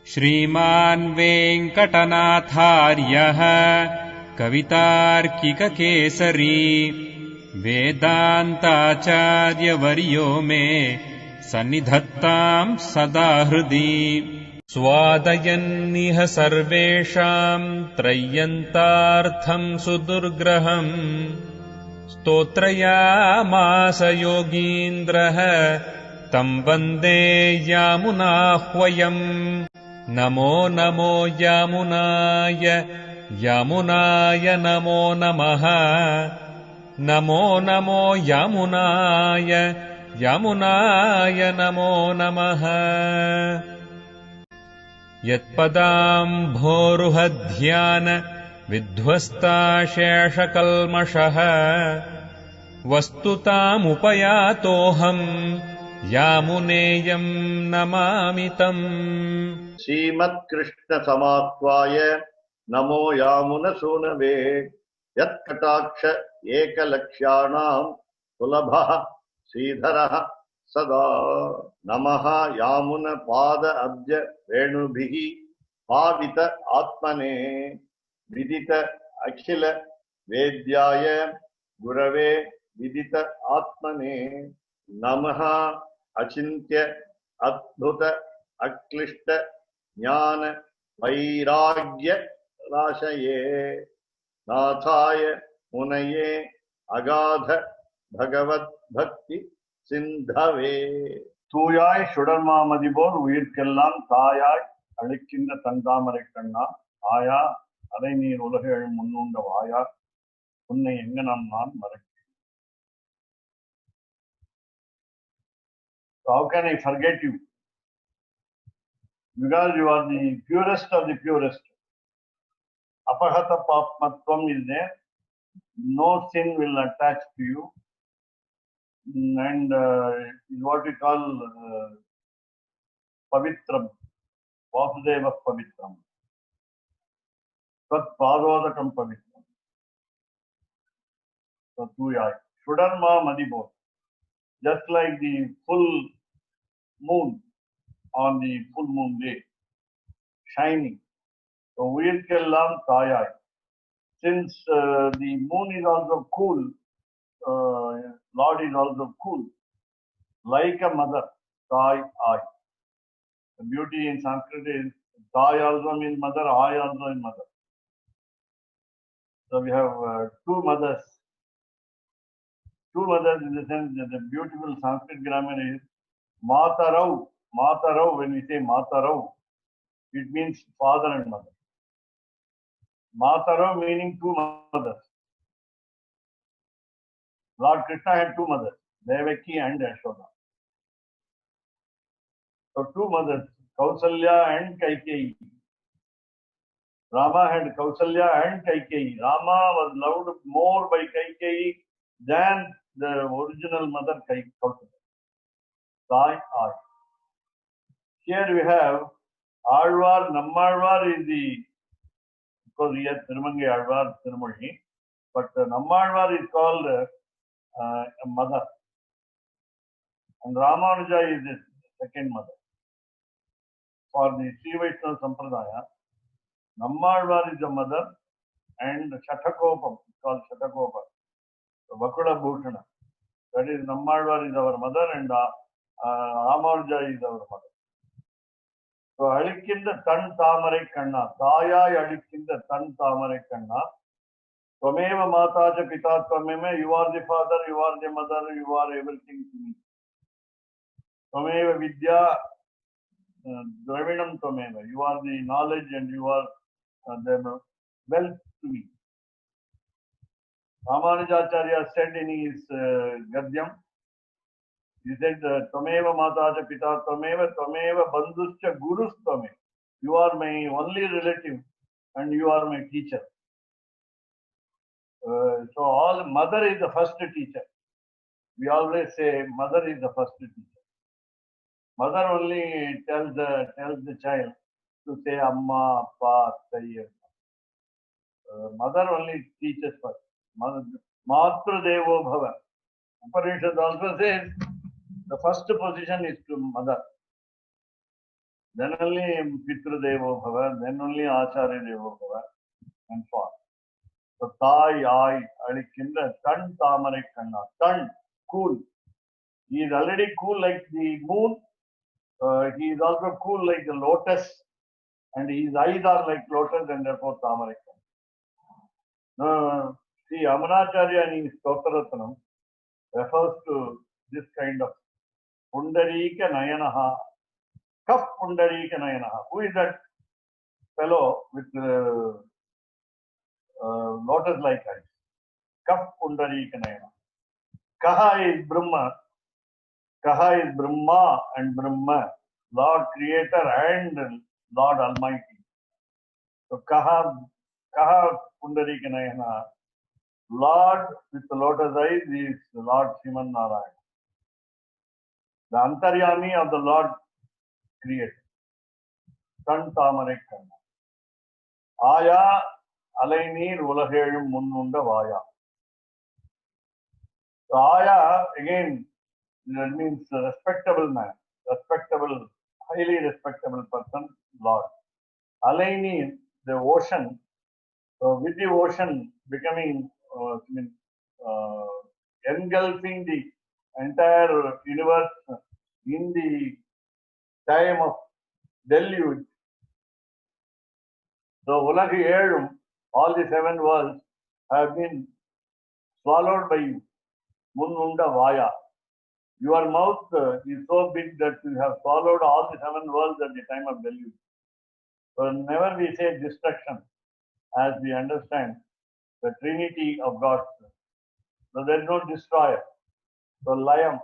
श्रीमान् वेङ्कटनाथार्यः कवितार्किककेसरी वेदान्ताचार्यवर्यो मे सन्निधत्ताम् सदा हृदि स्वादयन्निह सर्वेषाम् त्रय्यन्तार्थम् सुदुर्ग्रहम् स्तोत्रयामास योगीन्द्रः तम् वन्दे यामुनाह्वयम् नमो नमो यामुनाय यामुनाय नमो नमः नमो नमो यामुनाय यामुनाय नमो नमः यत्पदाम्भोरुहध्यान विध्वस्ताशेषकल्मषः वस्तुतामुपयातोऽहम् यामुनेयम् नमामि तम् श्रीमत्कृष्ण समाह्वाय नमो यामुनसूनवे यत्कटाक्ष एकलक्ष्याणां सुलभः श्रीधरः सदा नमः यामुन पाद अब्ज रेणुभिः पावित आत्मने विदित अखिल वेद्याय गुरवे विदित आत्मने नमः अचिन्त्य अद्भुत अक्लिष्ट ज्ञान वैराग्य राशये नाथाय मुनये अगाध भगवत भक्ति सिंधवे தூயாய் சுடர்மாமதி போல் உயிர்க்கெல்லாம் தாயாய் அளிக்கின்ற தந்தாமரை கண்ணா ஆயா அரை நீர் உலக எழும் முன்னுண்ட வாயா உன்னை எங்க நான் மறக்கிறேன். How can I forget you? Because you are the purest of the purest. Apahata papmatvam is there. No sin will attach to you. And what we call pavitram, vasudeva pavitram, tat padodakam pavitram. So tuyai shudarma madibod, just like the full moon on the full moon day shining. So virkellam tayai, since the moon is also cool, Lord is also cool, like a mother, Tai Ai. The beauty in Sanskrit is Tai also means mother, Ai also is mother. So we have two mothers. Two mothers in the sense that the beautiful Sanskrit grammar is Matarau. Matarau, when we say Matarau, it means father and mother. Matarau meaning two mothers. Lord Krishna had two mothers, Devaki and Yashoda. So two mothers, Kausalya and Kaikeyi. Rama had Kausalya and Kaikeyi. Rama was loved more by Kaikeyi than the original mother Kausalya. Sai Ai. Here we have Alvar, Nammalvar is the, because he has Thirumangai Alvar, Thirumozhi, but Nammalvar is called a mother. And Ramanuja is his second mother. For the Sri Vaishnava Sampradaya, Nammalvar is a mother and Shatakopam is called Shatakopa. So Vakula Bhushana. That is Nammalvar is our mother and Ramanuja is our mother. So Alikkinda Tan Tamarai Kanna, Tayai Alikkinda Tan Tamarai Kanna, Tvameva Matacha Pita Tvameme, you are the father, you are the mother, you are everything to me. Tvameva Vidya Dravinam Tvameva, you are the knowledge and you are the wealth to me. Ramanujacharya said in his Gadyam, he said, Tvameva Matacha Pita Tvameva, Tvameva Bandhuscha Gurus Tvameva. You are my only relative and you are my teacher. So all mother is the first teacher. We always say mother is the first teacher. Mother only tells the child to say Amma, Appa, Sai. Mother only teaches first. Matru Devo Bhava. Upanishad also says the first position is to mother. then only Pitru Devo Bhava, then only Acharya Devo Bhava, and so on. So Thai, I, Alikindra, Tan Tamarai Kanna, Tan, cool. He is already cool like the moon. He is also cool like the lotus, and his eyes are like lotus, and therefore Tamarai Kanna. See, Amanacharya in his Stotratanam refers to this kind of Pundarika Nayanaha, Kaf Pundarika Nayanaha. Who is that fellow with lotus-like eyes? Kaf Pundarika Nayana. Kaha is Brahma. Kaha is Brahma and Brahma, Lord Creator and Lord Almighty. So Kaha Pundarika Nayana. Lord with the lotus eyes is Lord Sriman Narayana. The Antaryami of the Lord Creator. Tan Tamarai Kanna. Aya Alainir Ulahezhum Munnunda Vaya. So Aya, again, that means a respectable man, respectable, highly respectable person, Lord. Alainir, the ocean, with the ocean becoming, engulfing the entire universe in the time of deluge. So Ulagi Ezhum, all the 7 worlds have been swallowed by you. Munnunda Vaya. Your mouth is so big that you have swallowed all the 7 worlds at the time of deluge. So never we say destruction as we understand the Trinity of God. So there is no destroyer. So Layam,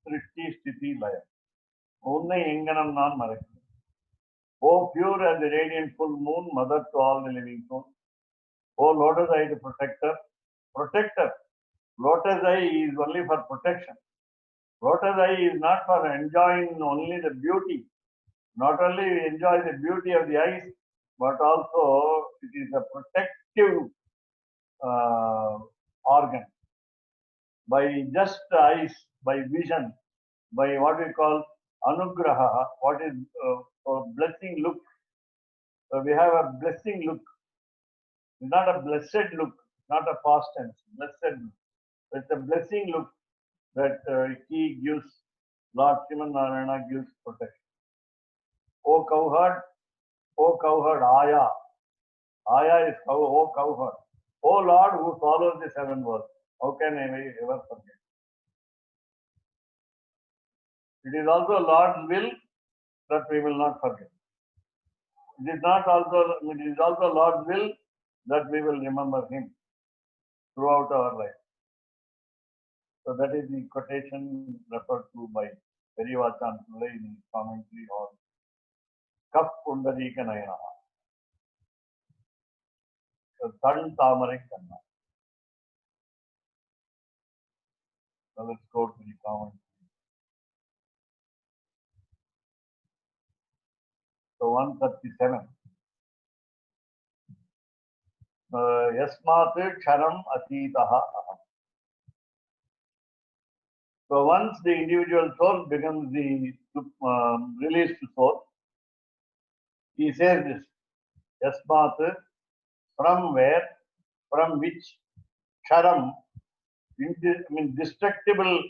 Srishti, Sthiti, Layam. Unnai Enganam Nan Marakku. O pure as the radiant full moon, mother to all the living souls. O lotus eye, the protector. Protector. Lotus eye is only for protection. Lotus eye is not for enjoying only the beauty. Not only we enjoy the beauty of the eyes, but also it is a protective organ. By just eyes, by vision, by what we call anugraha, what is blessing look. So we have a blessing look. It's not a blessed look, not a past tense, blessed look. It's a blessing look that he gives, Lord Sriman Narayana gives protection. O cowherd, Aya. Aya is cow, O cowherd. O Lord who follows the 7 worlds. How can I ever forget? It is also Lord's will that we will not forget. It is also Lord's will that we will remember Him throughout our life. So that is the quotation referred to by Periyavachan Pillai in his commentary on Kaf Pundarika Nayana. So Tan Tamarai Kanna. So let's go to the commentary. So 137. Yasmat Ksharam Atitaha Aham. So once the individual soul becomes the released soul, he says this, Yasmat, from where, from which, Ksharam, destructible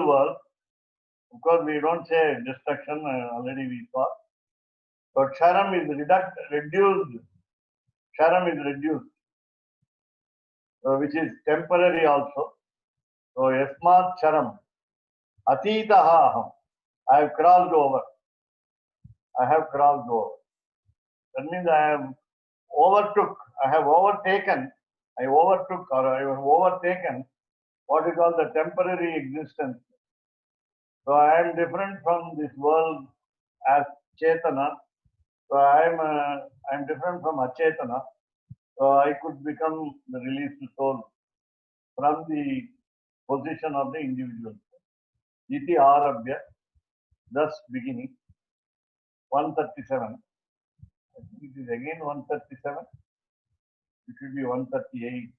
world. Of course, we don't say destruction, already we saw. So Ksharam is reduced. Ksharam is reduced, which is temporary also. So Yasmat Ksharam, Atitaha Aham. I have crossed over. I have crossed over. That means I have overtook. I have overtaken. I overtook or I have overtaken what is called the temporary existence. So I am different from this world as Chetana. So I am different from Achetana. So I could become the released soul from the position of the individual. Iti Arabhya, thus beginning. 137. I think it is again 137. It should be 138.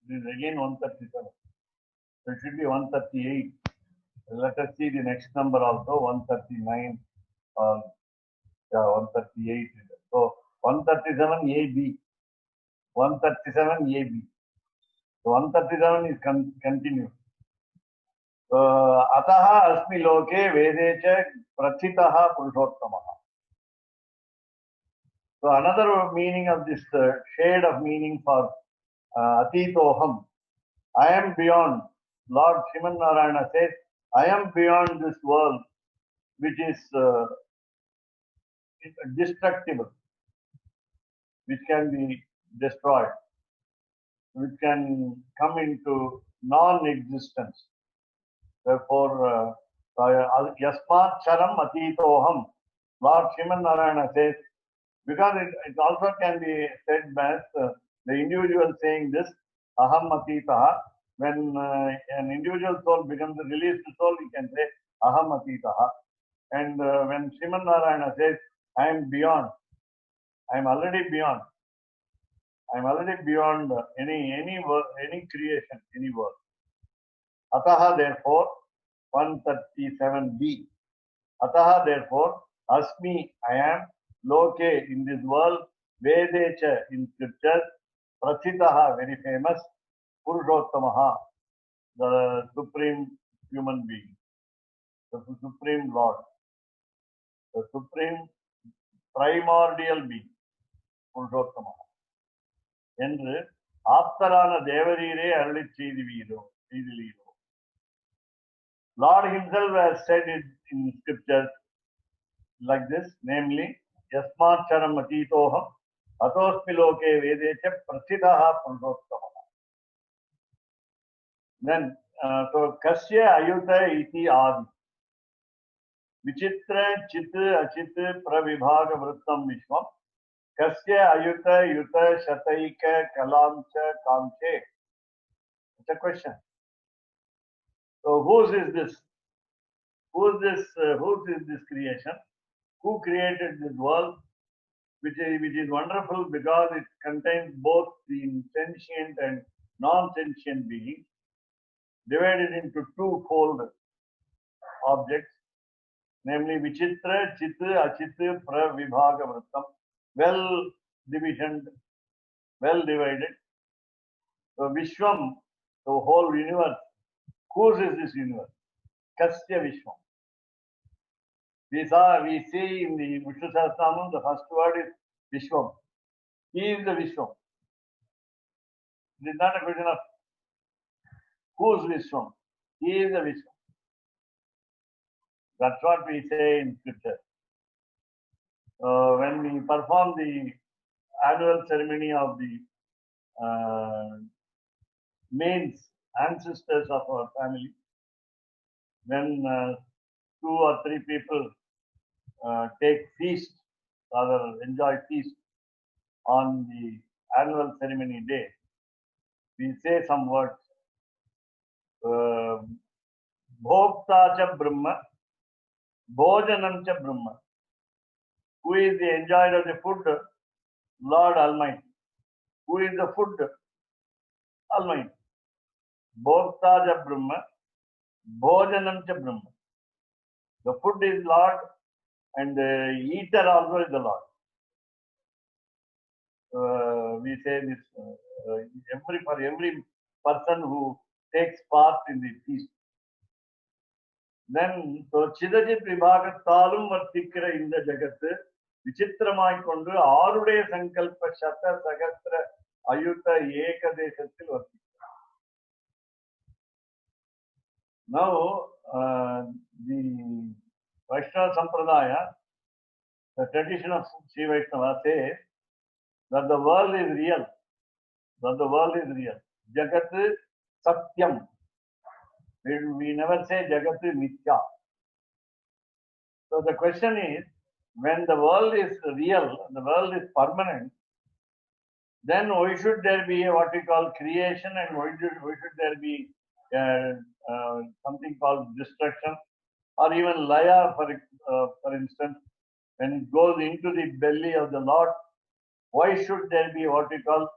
This is again 137. So it should be 138. Let us see the next number also, 139 or 138. So 137 AB. 137 AB. So 137 is continued. अतः अस्मि लोके वेदे च प्रथितः पुरुषोत्तमः. So another meaning of this shade of meaning for Atitoham, I am beyond. Lord Sriman Narayana says, I am beyond this world which is destructible, which can be destroyed, which can come into non-existence. Therefore, Yasmat Charam Atitoham, Lord Sriman Narayana says, because it also can be said as the individual saying this, Aham Atitaha. When an individual soul becomes a released soul, he can say Aham Atitaha. And when Sriman Narayana says, I am beyond, I am already beyond. I am already beyond any creation, any world. Ataha, therefore, 137b. Ataha, therefore, Asmi, I am, Loke, in this world, Vedecha, in scriptures, Prathitaha, very famous, Purushottamaha, the supreme human being, the supreme Lord, the supreme primordial being, Purushottamaha. என்று ஆப்தரான தேவரீரே அருளிச் செய்திலீரோ. Lord himself has said it in scriptures like this, namely, Yasmat Charam Atitoham, Atosmi Loke Vedecha Prathitaha Purushottamaha. Then, so Kasya Ayuta iti Adi. Vichitra Chit Achit Pravibhaga Vrittam Vishwam. Kasya Ayuta Yuta Shataika Kalamcha Kamche. It's a question. So whose is this? Whose is this creation? Who created this world? Which is wonderful because it contains both the sentient and non-sentient beings, divided into two-fold objects, namely Vichitra, Chit, Achit, Pravibhaga Vrittam, well divisioned, well divided. So Vishwam, the whole universe. Whose is this universe? Kasya Vishwam. We see in the Vishnu Sahasranam, the first word is Vishwam. He is the Vishwam. It is not a question of whose Vishwam. He is the Vishwam. That's what we say in scripture. When we perform the annual ceremony of the mains, ancestors of our family, when 2 or 3 people take feast, rather enjoy feast on the annual ceremony day, we say some words. Bhokta cha Brahma, Bhojanam cha Brahma. Who is the enjoyer of the food? Lord Almighty. Who is the food? Almighty. Bhokta cha Brahma, Bhojanam cha Brahma. The food is Lord and the eater also is the Lord. We say this for every person who takes part in the feast. Then, so Chidajit Vibhagathalum Vartikira in the Jagat, Vichitramai Kondu, Arude Sankalpa Shata Sagastra Ayuta Ekadeshatil Vartikira. Now, the Vaishnava Sampradaya, the tradition of Sri Vaishnava says that the world is real. That the world is real. Jagat Satyam. We never say Jagat Mithya. So the question is, when the world is real, the world is permanent, then why should there be what we call creation, and why should there be something called destruction, or even Laya, for instance, when it goes into the belly of the Lord, why should there be what we call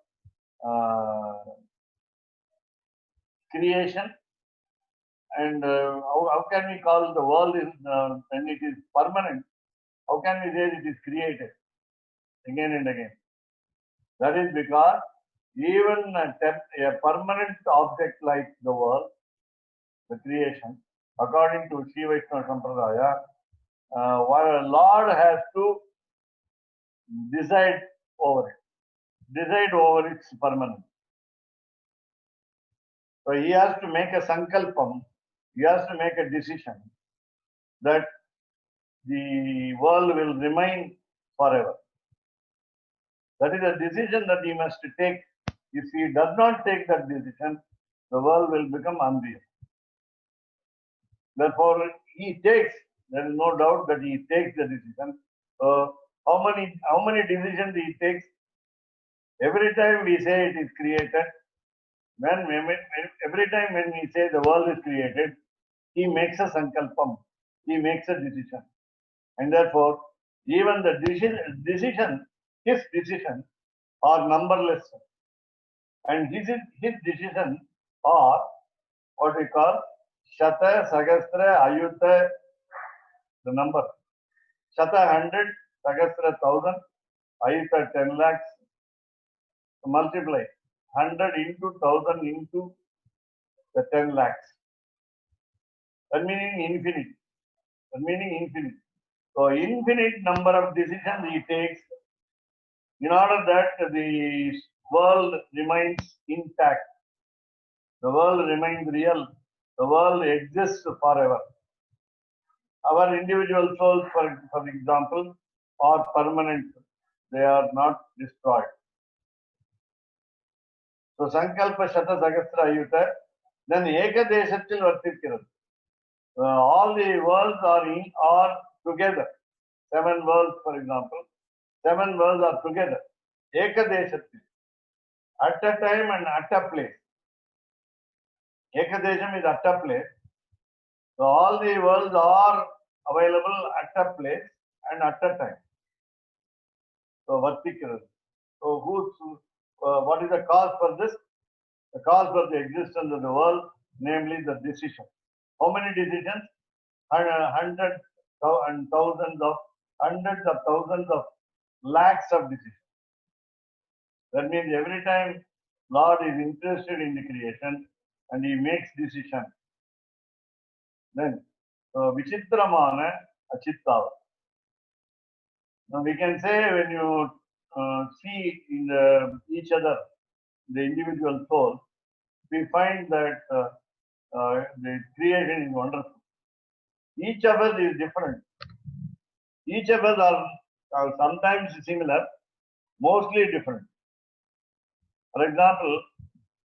creation, and how can we call the world is when it is permanent? How can we say it is created again and again? That is because even a permanent object like the world, the creation, according to Sri Vaishnava Sampradaya, while a Lord has to decide over its permanence. So he has to make a sankalpam, he has to make a decision that the world will remain forever. That is a decision that he must take. If he does not take that decision, the world will become unreal. Therefore, he takes, there is no doubt that he takes the decision. How many decisions he takes? Every time we say it is created, every time when we say the world is created, he makes a sankalpam, he makes a decision. And therefore, even the his decisions are numberless. And his decisions are what we call Shata, Sagastra, Ayuta, the number. Shata 100, Sagastra 1000, Ayuta 10 lakhs. Multiply 100 into 1000 into the 10 lakhs. That meaning infinite. That meaning infinite. So infinite number of decisions he takes in order that the world remains intact. The world remains real. The world exists forever. Our individual souls, for example, are permanent. They are not destroyed. So Sankalpa Shata Sagastra Ayuta, then Ekadeshatil Vartikkirathu. All the worlds are together. 7 worlds, for example. 7 worlds are together. Ekadeshatil. At a time and at a place. Ekadesham is at a place. So all the worlds are available at a place and at a time. So Vartikkirathu. So what is the cause for this? The cause for the existence of the world, namely the decision. How many decisions? Hundreds of thousands of lakhs of decisions. That means every time Lord is interested in the creation and he makes decision, then Vichitramana Achittava. Now we can say when you see in each other, the individual soul, we find that the creation is wonderful. Each of us is different. Each of us are sometimes similar, mostly different. For example,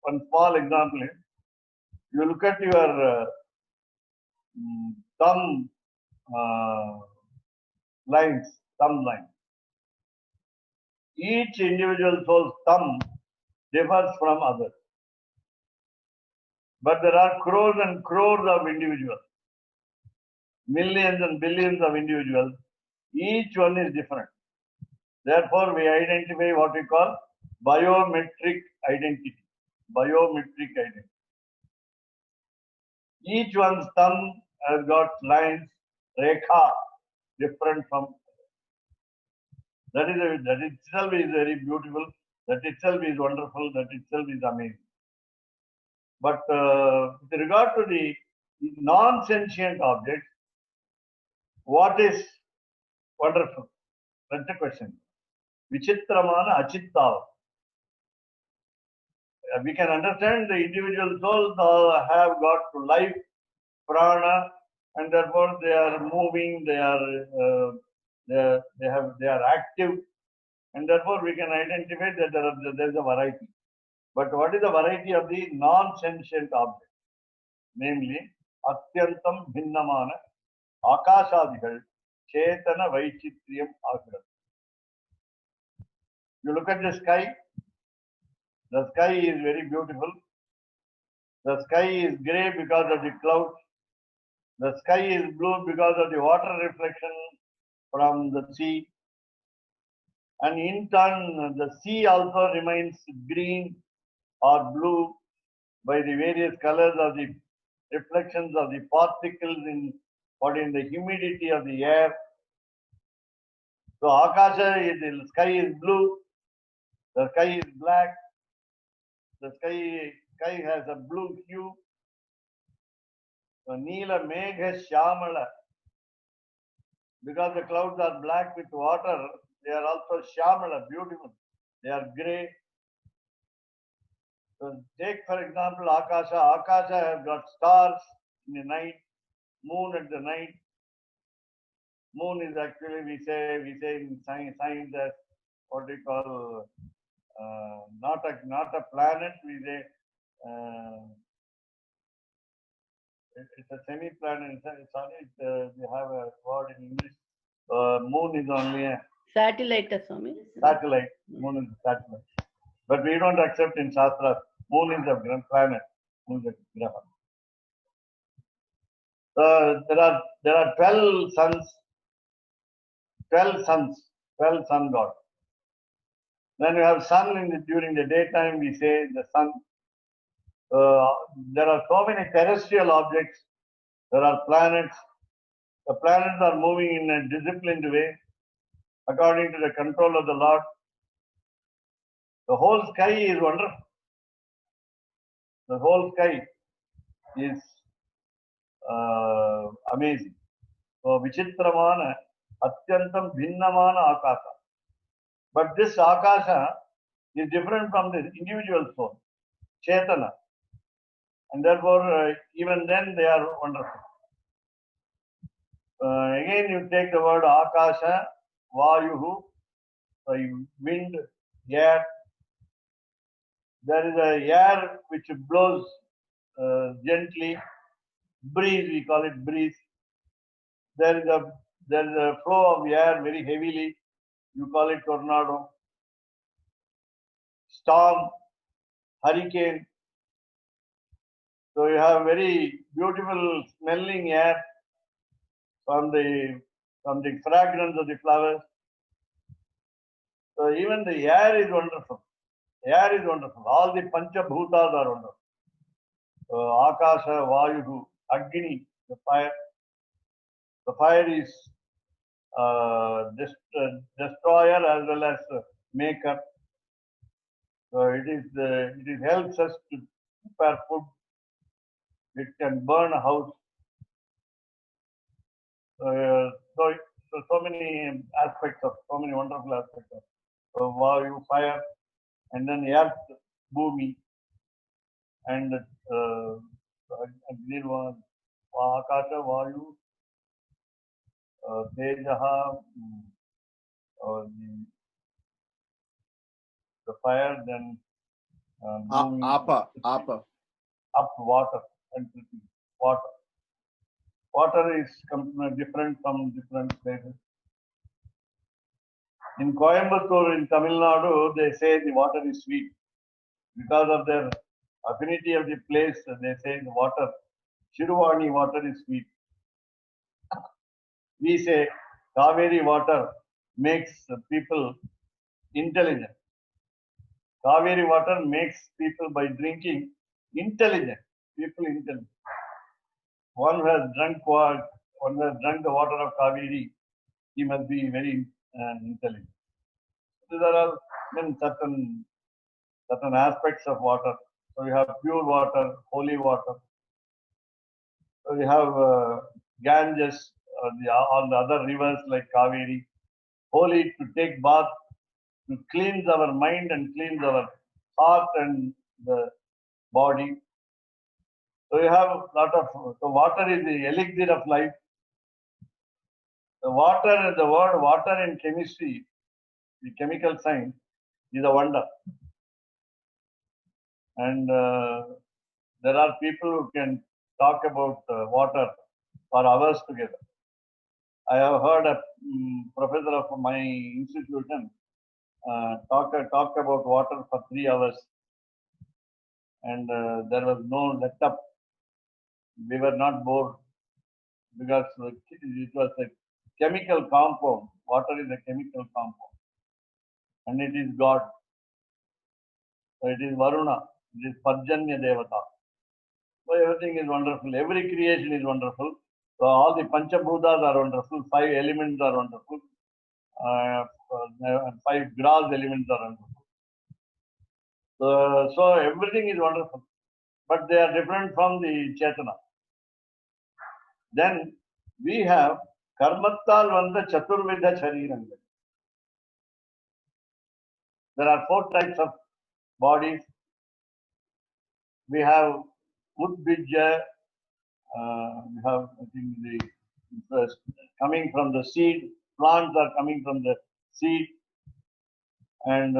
one small example is, you look at your thumb lines. Each individual soul's thumb differs from others. But there are crores and crores of individuals, millions and billions of individuals. Each one is different. Therefore, we identify what we call biometric identity. Biometric identity. Each one's thumb has got lines, rekha, different from. That itself is very beautiful. That itself is wonderful. That itself is amazing. But with regard to the non-sentient objects, what is wonderful? That's the question. Vichitramana Achittava. We can understand the individual souls have got life, prana, and therefore they are moving, they are active, and therefore we can identify that there is a variety. But what is the variety of the non-sentient object? Namely, Atyantam Bhinnamana Akashadikal Chetana Vaichitriyam Akram. You look at the sky is very beautiful. The sky is grey because of the clouds. The sky is blue because of the water reflection from the sea. And in turn, the sea also remains green or blue by the various colors of the reflections of the particles in the humidity of the air. So Akasha is the sky is blue, the sky is black, the sky has a blue hue. So Neela Megha Shyamala, because the clouds are black with water, they are also Shyamala, beautiful. They are grey. So take for example Akasha. Akasha has got stars in the night, moon at the night. Moon is actually we say in science as what we call not a planet. We say it's a semi-planet. We have a word in English. Moon is only a Satellite, Swami. satellite. Moon is a satellite. But we don't accept in Shastra. Moon is a planet. Moon is a graha. There are 12 suns. 12 suns. 12 sun gods. Then we have sun during the daytime. We say the sun. There are so many terrestrial objects. There are planets. The planets are moving in a disciplined way according to the control of the Lord. The whole sky is wonderful. The whole sky is amazing. So Vichitramana, Atyantam Bhinnamana Akasha. But this Akasha is different from the individual soul, Chetana. And therefore, even then they are wonderful. Again, you take the word Akasha, Vayuhu, wind, air. There is a air which blows gently, breeze, we call it breeze. There is a flow of air very heavily, you call it tornado. Storm, hurricane. So you have very beautiful smelling air from the fragrance of the flowers. So even the air is wonderful. Air is wonderful. All the Panchabhutas are wonderful. Akasha, Vayuhu, Agni, the fire. The fire is destroyer as well as maker. So it helps us to prepare food. It can burn a house. So many aspects of, so many wonderful aspects of Vayu, fire, and then earth, Bhumi, and Agni, Akasha, Vayu, Tejaha, the fire, then Bhumi, Apa. up water, and water. Water is different from different places. In Coimbatore, in Tamil Nadu, they say the water is sweet. Because of their affinity of the place, they say the water, Shiruvani water is sweet. We say Kaveri water makes people intelligent. Kaveri water makes people, by drinking, intelligent. People intelligent. One who has drunk the water of Kaveri, he must be very intelligent. These are all certain aspects of water. So you have pure water, holy water. So you have Ganges, all the other rivers like Kaveri, holy to take bath, to cleanse our mind and cleanse our heart and the body. So you have a lot of, so water is the elixir of life. The word water in chemistry, the chemical science, is a wonder. And there are people who can talk about water for hours together. I have heard a professor of my institution talk about water for 3 hours. And there was no let up. We were not bored because it was a chemical compound. Water is a chemical compound. And it is God. So it is Varuna. It is Parjanya Devata. So everything is wonderful. Every creation is wonderful. So all the Panchabhutas are wonderful. 5 elements are wonderful. 5 gross elements are wonderful. So everything is wonderful. But they are different from the Chetana. Then we have Karmattal Vanda Chaturvidha Shariranga. There are 4 types of bodies. We have Udbija, we have, I think, the coming from the seed. Plants are coming from the seed. And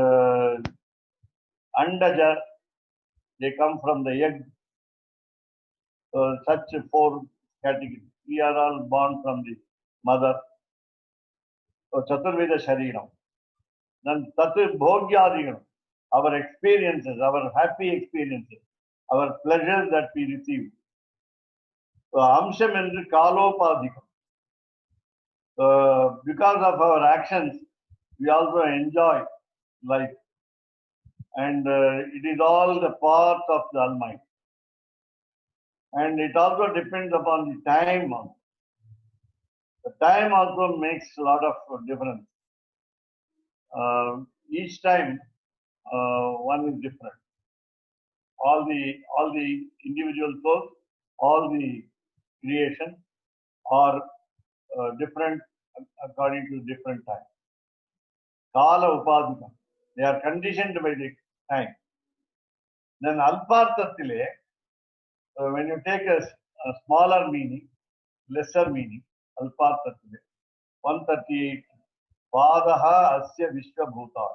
Andaja, they come from the egg. Such 4 categories. We are all born from the mother. So Chaturveda Shariram. Then Tatu Bhogyadiganam, our experiences, our happy experiences, our pleasures that we receive. So Amsham and Kalopadikam. Because of our actions, we also enjoy life. And it is all the part of the Almighty. And it also depends upon the time. The time also makes a lot of difference. Each time one is different. All the individual souls, all the creation are different according to different time. Kala Upadikam. They are conditioned by the time. Then Alparthatile, when you take a smaller meaning, lesser meaning, Alparthatile, 138, Padaha Asya Vishwabhuta.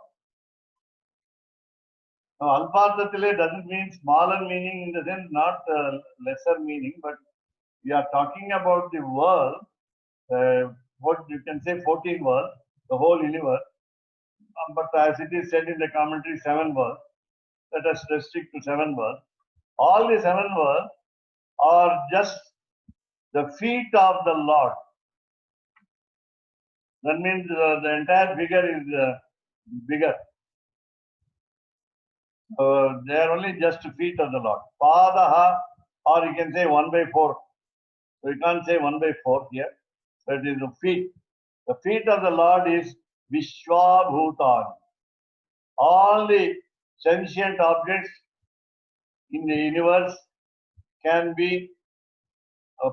Now, Alparthatile doesn't mean smaller meaning in the sense, not lesser meaning, but we are talking about the world, what you can say 14 worlds, the whole universe. But as it is said in the commentary, 7 worlds. Let us restrict to 7 worlds. All the 7 worlds are just the feet of the Lord. That means the entire figure is bigger. They are only just feet of the Lord. Padaha, or you can say 1/4. So you can't say 1/4 here. So it is the feet. The feet of the Lord is Vishwabhutan. All the sentient objects in the universe can be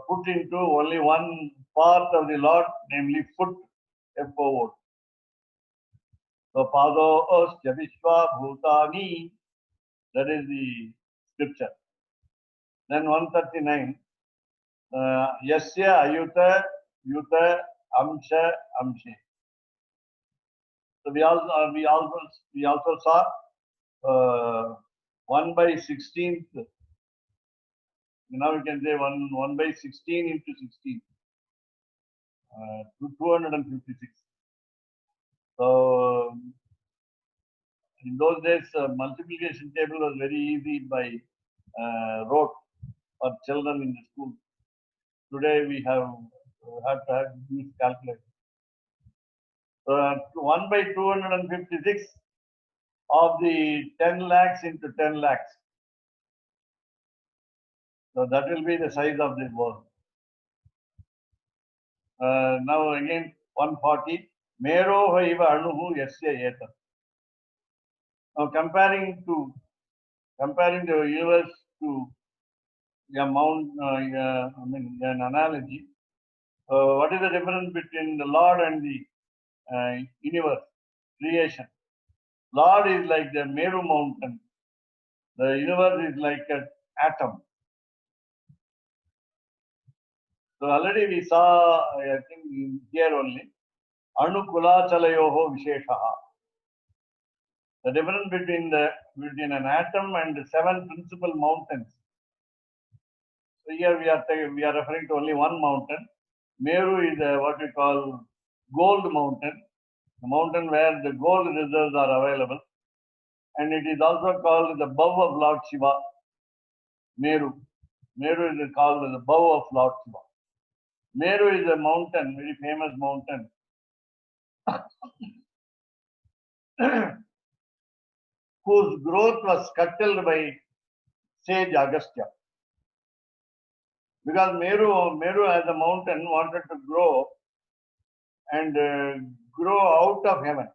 put into only one part of the Lord, namely foot, F-O-O. So Pado Ostya Vishwabhutani, that is the scripture. Then 139, Yasya Ayuta Yuta Amsha Amshe. So we also saw 1/16. Now we can say 1/16 into 16, 256. So in those days, multiplication table was very easy by rote for children in the school. Today we have to use calculator. 1/256 of the 10 lakhs into 10 lakhs. So that will be the size of this world. Now again 140. Meroha iva anuhu yasya etam. Now comparing the universe to an analogy. What is the difference between the Lord and the universe, creation? Lord is like the Meru mountain. The universe is like an atom. So already we saw, I think here only, Anukulachalayoho Visheshaha. The difference between an atom and the 7 principal mountains. So here we are referring to only one mountain. Meru is what we call gold mountain, the mountain where the gold reserves are available. And it is also called the bow of Lord Shiva, Meru. Meru is called the bow of Lord Shiva. Meru is a mountain, very famous mountain, whose growth was curtailed by sage Agastya. Because Meru as a mountain wanted to grow and grow out of heaven.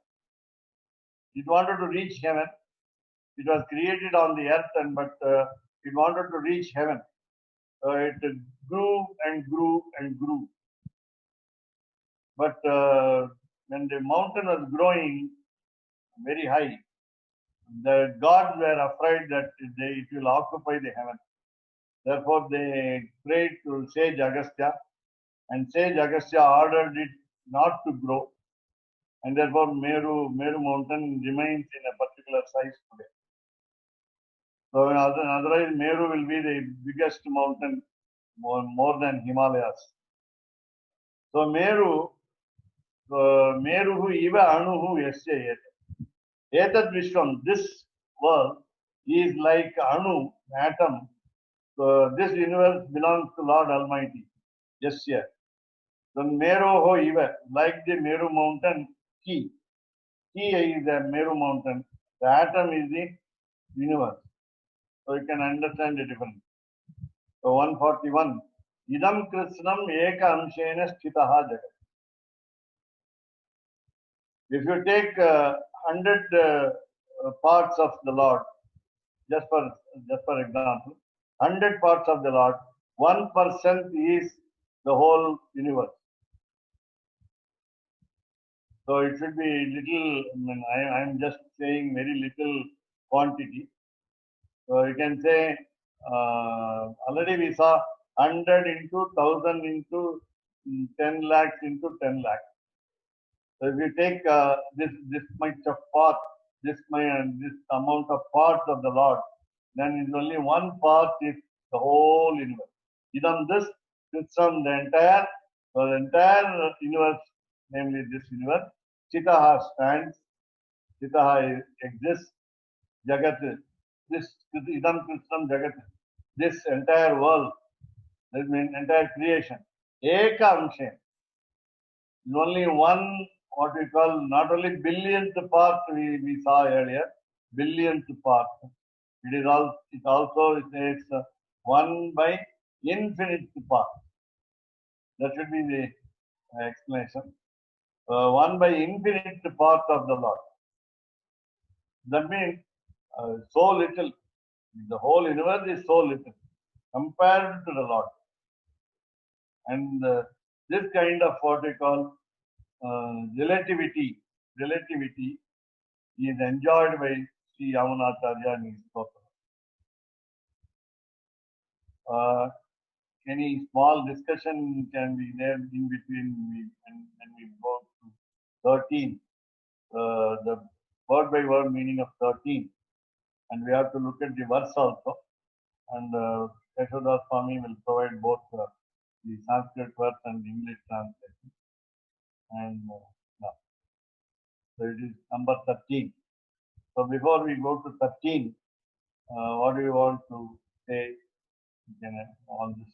It wanted to reach heaven. It was created on the earth, but it wanted to reach heaven. It grew and grew and grew. But when the mountain was growing very high, the gods were afraid that it will occupy the heaven. Therefore, they prayed to Sage Agastya, and Sage Agastya ordered it not to grow, and therefore Meru mountain remains in a particular size today. So otherwise, Meru will be the biggest mountain, more than Himalayas. So Meru iva anuhu yasya etat vishwam. This world is like anu, atom. So this universe belongs to Lord Almighty. Yasya. Then Meroho iva, like the Meru mountain, Ki is the Meru mountain. The atom is the universe. So you can understand the difference. So 141. Idam Krishnam eka amshena sthitaha jagat. If you take 100 parts of the Lord, just for example, 100 parts of the Lord, 1% is the whole universe. So it should be little. I am just saying very little quantity. So you can say already we saw 100 into 1000 into 10 lakhs into 10 lakhs. So if you take this much of part, this amount of parts of the Lord, then it's only one part is the whole universe. Idam this from the entire universe, namely this universe, Chitaha stands, Chitaha exists, Jagat, this Idam Krishnam Jagat, this entire world, that means entire creation, Eka Amshen, is only one, what we call, not only billionth part we saw earlier, billionth part. It also says 1 by infinite part. That should be the explanation. 1 by infinite part of the Lord. That means so little. The whole universe is so little compared to the Lord. And this kind of what we call relativity is enjoyed by Sri Yamunacharya in his Stotra. Any small discussion can be there in between when we go to 13, the word by word meaning of 13, and we have to look at the verse also. And Yashoda Swami will provide both the Sanskrit verse and English translation. And so it is number 13. So before we go to 13, what do you want to say on this?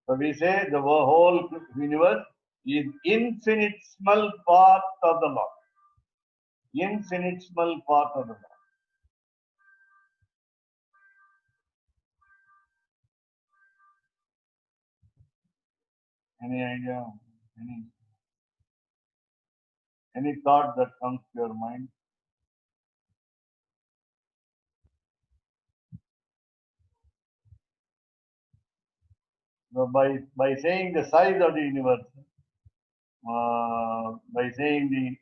So we say the whole universe is infinitesimal part of the Lord. Infinitesimal part of the Lord. Any idea? Any thought that comes to your mind? So by saying the size of the universe, by saying the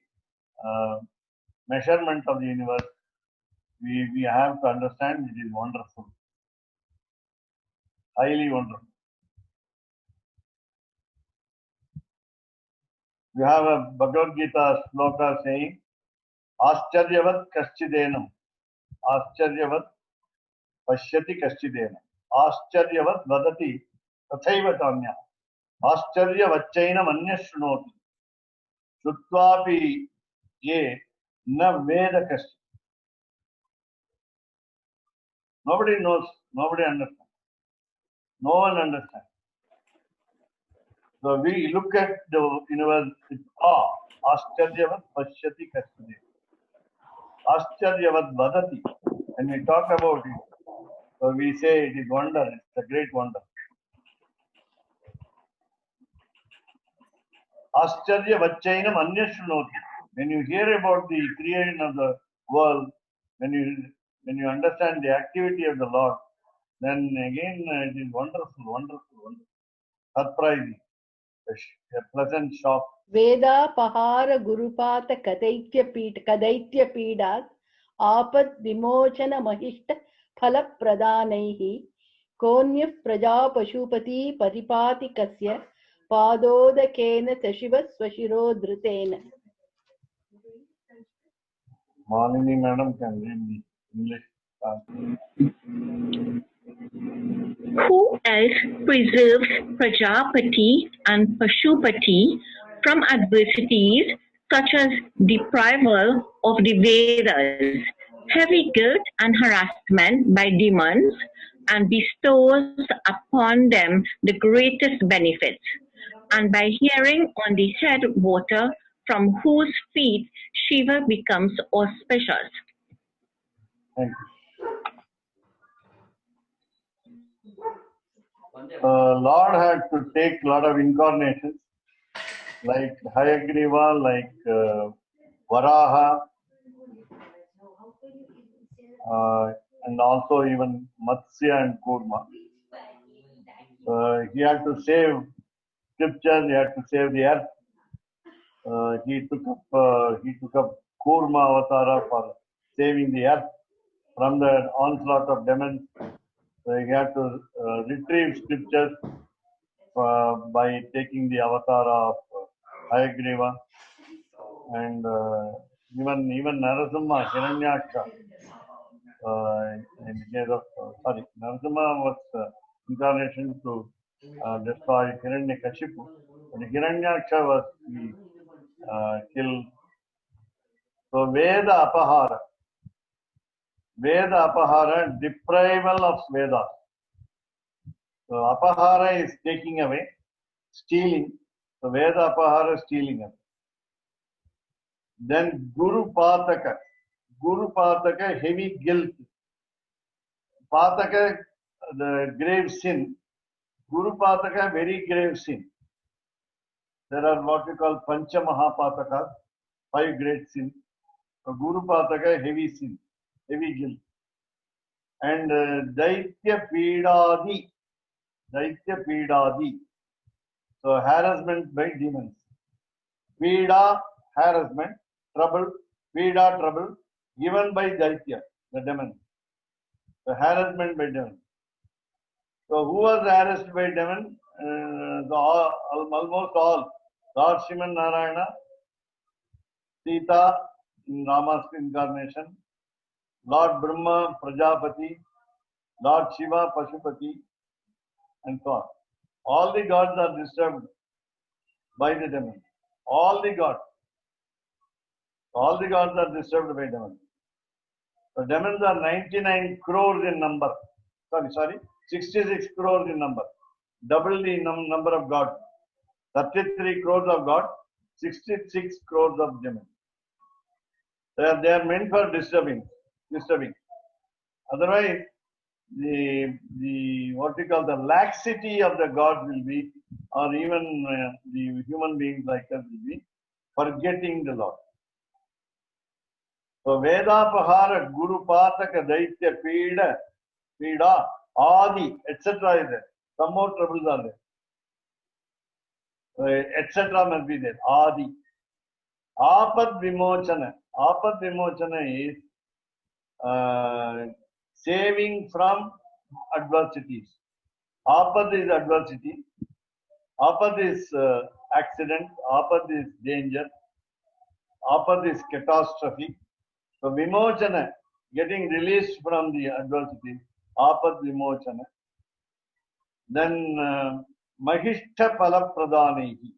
measurement of the universe, we have to understand it is wonderful, highly wonderful. We have a Bhagavad Gita sloka saying, Ascharyavat Kaschidenam, Ascharyavat Pashyati Kaschidenam, Ascharyavat Vadati Tathaivatanya, Ascharya Manya Shrunoti, Shrutvapi Ye Na Veda Kashti. Nobody knows, nobody understands. No one understands. So we look at the universe with awe. Ascharyavat Pashyati Kaschidenam. Ascharyavat Vadati. When we talk about it, so we say it is wonder, it's a great wonder. Ascharya Vachainam Anyashrunoti. When you hear about the creation of the world, when you understand the activity of the Lord, then again it is wonderful, wonderful, wonderful. Surprising, a pleasant shock. वेदापहार गुरुपात कदैत्य पीडात् आपद विमोचन महिष्ट फल प्रदानैः कोन्यः प्रजा पशुपति परिपाति कस्य पादोदकेन सशिव स्वशिरो धृतेन. Malini madam can read the English. Who else preserves Prajapati and Pashupati from adversities such as deprival of the Vedas, heavy guilt and harassment by demons, and bestows upon them the greatest benefits, and by hearing on the head water from whose feet Shiva becomes auspicious. Thank you. Lord had to take a lot of incarnations, like Hayagriva, like Varaha, and also even Matsya and Kurma. He had to save scriptures, he had to save the earth. He took up Kurma Avatara for saving the earth from the onslaught of demons. So he had to retrieve scriptures by taking the avatar of Hayagriva, and even Narasimha, Hiranyaksha. In case of Narasimha was incarnation to destroy Hiranyakashipu, but Hiranyaksha was killed. So Veda Apahara, deprival of Vedas. So Apahara is taking away, stealing. So Veda Apahara is stealing away. Then Guru Pataka, heavy guilt. Pataka, the grave sin. Guru Pataka, very grave sin. There are what we call Pancha Mahapatakas, 5 great sins. So Guru Pataka, heavy sin, heavy guilt. And Daitya Pidadi. So harassment by demons. Pida, harassment, trouble, Pida, trouble, given by Daitya, the demon. So harassment by demon. So who was harassed by demon? Almost all. Lord Sriman Narayana, Sita in Rama's incarnation, Lord Brahma, Prajapati, Lord Shiva, Pashupati, and so on. All the gods are disturbed by the demon. All the gods are disturbed by demons. So demons are 99 crores in number. 66 crores in number. Double the number of gods. 33 crores of gods, 66 crores of demons. They are meant for disturbing. Otherwise, the what we call the laxity of the gods will be, or even the human beings like us will be, forgetting the Lord. So Vedapahara, Guru Pataka, Daitya, Pida, Adi, etc. is there. Some more troubles are there. Etc. must be there. Adi. Apad Vimochana. Apad Vimochana is saving from adversities. Apad is adversity. Apad is accident. Apad is danger. Apad is catastrophe. So Vimochana, getting released from the adversity. Apad Vimochana. Then Mahishta Pala Pradhanehi.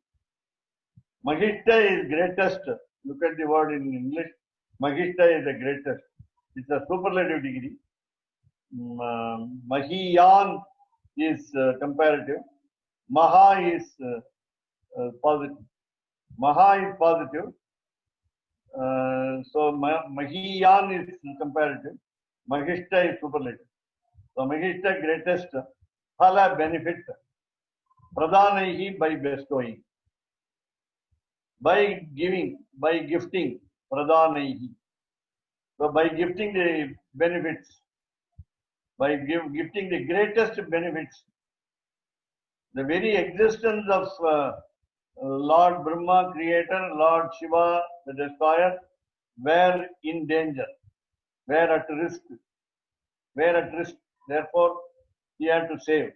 Mahishta is greatest. Look at the word in English. Mahishta is the greatest. It's a superlative degree. Mahiyan is comparative. Maha is positive. Maha is positive. So Mahiyan is comparative. Mahishta is superlative. So Mahishta greatest phala benefit. Pradhanaihi by bestowing. By giving, by gifting. Pradhanaihi. So by gifting the benefits, by gifting the greatest benefits, the very existence of Lord Brahma, creator, Lord Shiva, the destroyer, were in danger, were at risk, Therefore, he had to save.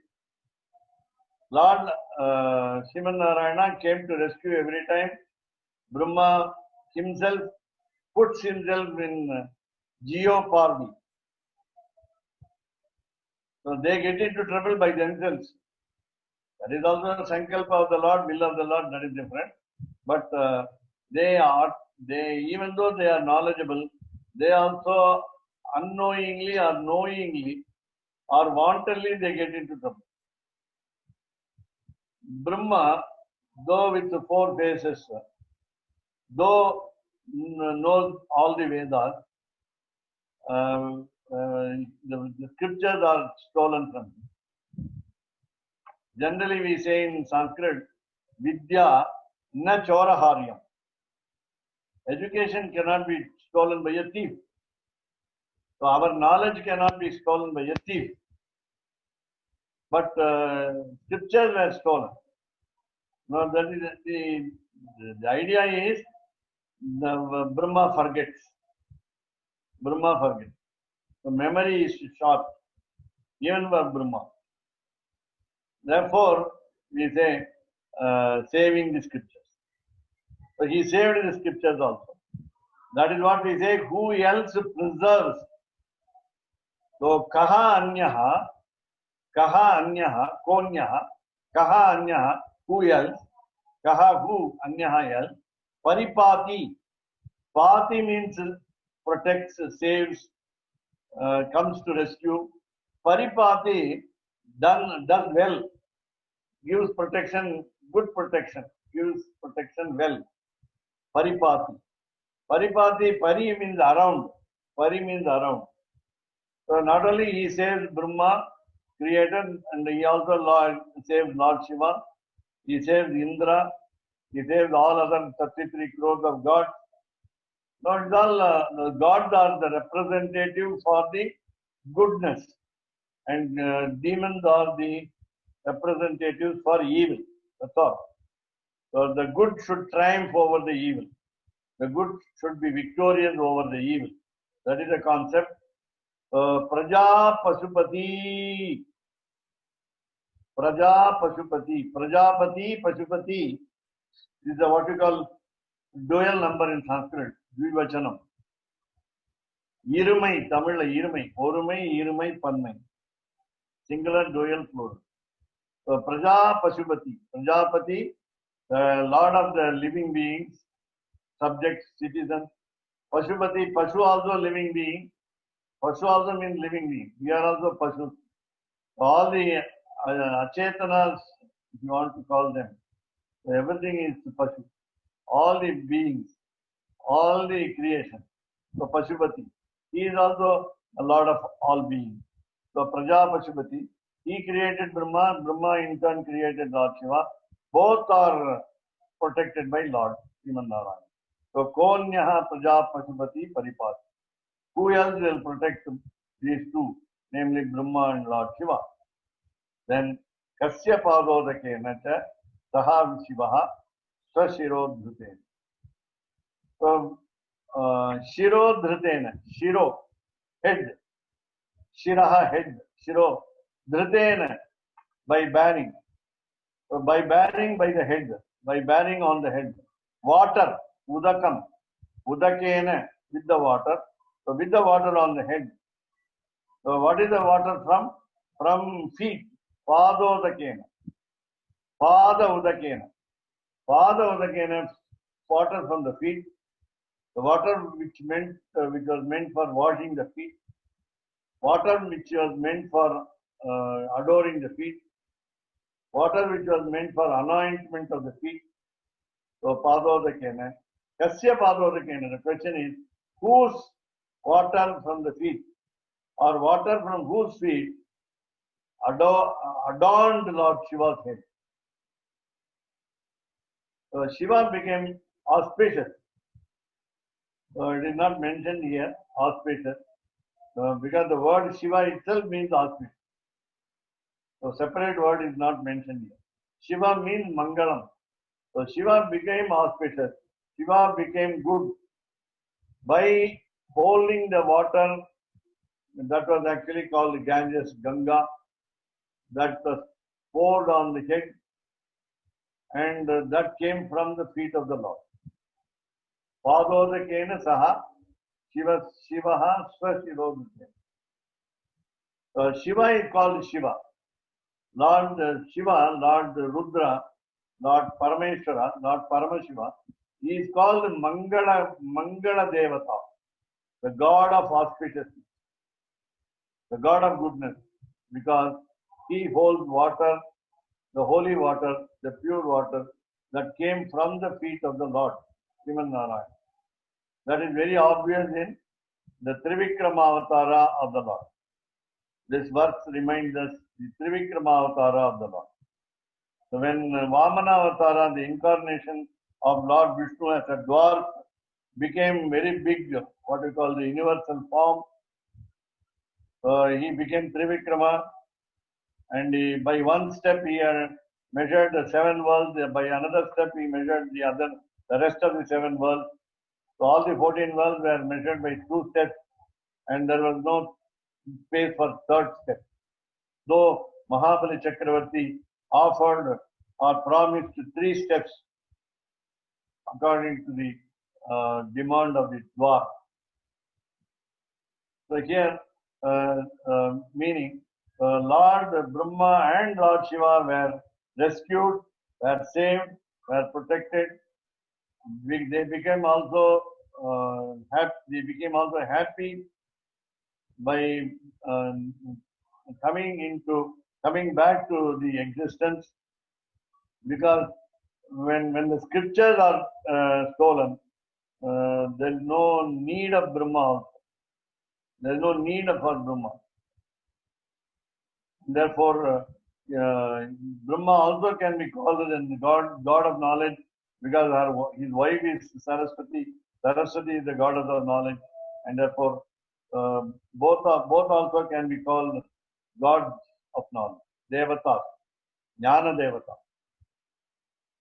Lord Shivan Narayana came to rescue every time. Brahma himself puts himself in jeopardy. So they get into trouble by themselves. That is also the sankalpa of the Lord, will of the Lord, that is different. But they even though they are knowledgeable, they also unknowingly or knowingly or wantonly they get into trouble. Brahma, though with the 4 faces, though knows all the Vedas, the scriptures are stolen from him. Generally, we say in Sanskrit, Vidya na choraharyam. Education cannot be stolen by a thief. So our knowledge cannot be stolen by a thief. But scriptures were stolen. Now that is the idea is the Brahma forgets. Brahma forgets. The memory is short, even for Brahma. Therefore, we say saving the scriptures. So he saved the scriptures also. That is what we say, who else preserves? So kaha anyaha, konyaha, kaha anyaha, who else? Kaha who, anyaha else? Paripati. Pati means protects, saves, comes to rescue. Paripati does well, gives protection, good protection, gives protection well. Paripati. Paripati, pari means around. Pari means around. So not only he saves Brahma, creator, and he also saves Lord Shiva, he saves Indra, he saves all other 33 crores of gods. Now it's all, the gods are the representative for the goodness, and demons are the representatives for evil. That's all. So the good should triumph over the evil. The good should be victorious over the evil. That is the concept. Praja Pashupati. Praja Pashupati. Prajapati Pashupati is what we call dual number in Sanskrit. Dvivachanam. Irumai, Tamil Irumai. Orumai, Irumai, Panmai. Singular, dual, plural. So Praja Pashupati. Prajapati, Lord of the living beings, subjects, citizens. Pashupati, Pashu also living being. Pashu also means living being. We are also Pashu. All the Achetanas, if you want to call them, so everything is Pashu. All the beings, all the creation. So Pashupati. He is also a Lord of all beings. So Praja Pashupati. He created Brahma. Brahma in turn created Lord Shiva. Both are protected by Lord Shivan Narayana. So Konyaha Praja Pashupati Paripati. Who else will protect these two, namely Brahma and Lord Shiva? Then Kasya Padodakena cha Saha Shivaha Swashirodhrutena. So Shirodhrutena, Shiro, head, Shiraha, head, Shiro, Dhrutena, by bearing. So by bearing by the head, by bearing on the head. Water, Udakam, Udakena, with the water. So with the water on the head. So what is the water from? From feet. Padodakena. Pada Udakena. Pada Udakena, water from the feet. The water which was meant for washing the feet. Water which was meant for adoring the feet. Water which was meant for anointment of the feet. So Padodakena. Kasya Padodakena. The question is, whose water from the feet? or water from whose feet adorned Lord Shiva's head. So Shiva became auspicious. So it is not mentioned here, auspicious, because the word Shiva itself means auspicious. So separate word is not mentioned here. Shiva means Mangalam. So Shiva became auspicious. Shiva became good by holding the water that was actually called Ganges, Ganga, that was poured on the head, and that came from the feet of the Lord. Padodakena saha Shivaha Swashirodakena. So Shiva is called Shiva. Lord Shiva, Lord Rudra, Lord Parameshwara, Lord Paramashiva, he is called Mangala Devata, the God of auspiciousness, the God of goodness, because he holds water, the holy water, the pure water that came from the feet of the Lord, Sriman Narayan. That is very obvious in the Trivikrama Avatara of the Lord. This verse reminds us the Trivikrama Avatara of the Lord. So when Vamana Avatara, the incarnation of Lord Vishnu as a dwarf, became very big, what we call the universal form, he became Trivikrama, and by one step he measured the 7 worlds, by another step he measured the rest of the 7 worlds. So all the 14 worlds were measured by 2 steps, and there was no space for 3rd step. Though Mahabali Chakravarti offered or promised 3 steps according to the demand of the dwarf. So here, meaning Lord Brahma and Lord Shiva were rescued, were saved, were protected. They became also happy by coming back to the existence, because when the scriptures are stolen, there is no need of Brahma also. There is no need for Brahma. Therefore, Brahma also can be called as God of knowledge, because his wife is Saraswati. Saraswati is the God of the knowledge, and therefore both also can be called gods of knowledge, Devata, Jnana Devata.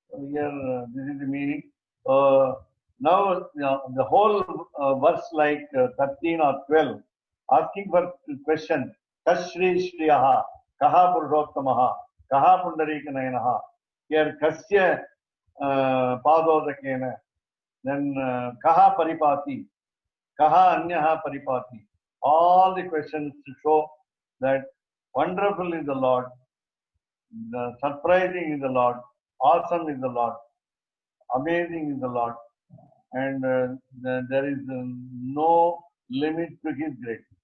So here, this is the meaning. Now, the whole verse like 13 or 12, asking for question, Kashri Shriyaha, Kaha Purushottamaha, Kaha Pundarika. Here, Kasya Padodakena, then Kaha Paripati, Kaha Anyaha Paripati. All the questions to show that wonderful is the Lord, surprising is the Lord, awesome is the Lord, amazing is the Lord, and there is no limit to his greatness.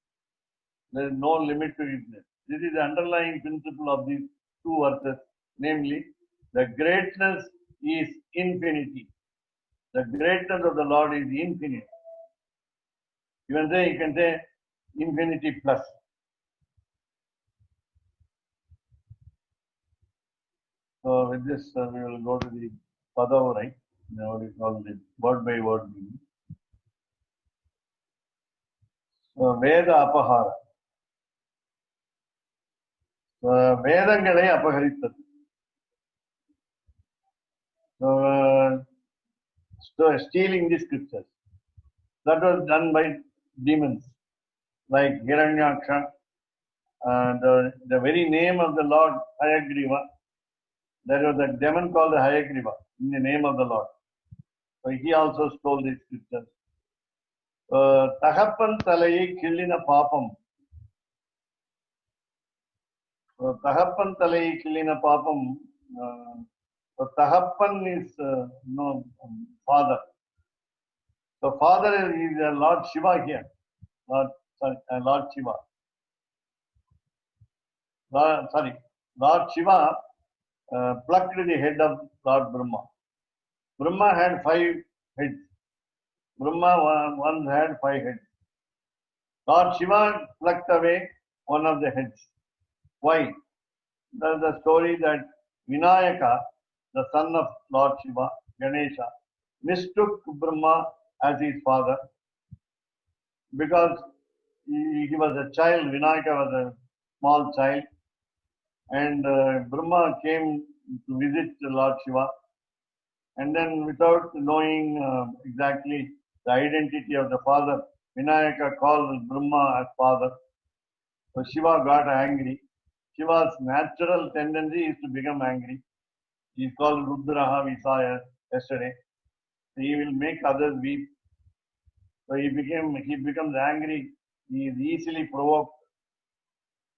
There is no limit to his greatness. This is the underlying principle of these 2 verses, namely, the greatness is infinity. The greatness of the Lord is infinite. You can say infinity plus. So with this, we will go to the Padavarai. Now we call the word by word meaning. So Veda Apahara. Vedangalai apaharittadu. So stealing the scriptures. That was done by demons like Hiranyaksha. The very name of the Lord Hayagriva, there was a demon called Hayagriva in the name of the Lord. So he also stole these scriptures. Tahappan Talayi Killina Papam. So Tahappan Talayi Killina Papam. So Tahappan is father. So father is Lord Shiva here. Lord Shiva. Lord Shiva plucked the head of Lord Brahma. Brahma had 5 heads. Brahma once had 5 heads. Lord Shiva plucked away one of the heads. Why? There's the story that Vinayaka, the son of Lord Shiva, Ganesha, mistook Brahma as his father because he was a child. Vinayaka was a small child, and Brahma came to visit Lord Shiva, and then without knowing exactly the identity of the father, Vinayaka called Brahma as father. So Shiva got angry. Shiva's natural tendency is to become angry. He is called Rudraha, we saw yesterday. He will make others weep. So he becomes angry. He is easily provoked.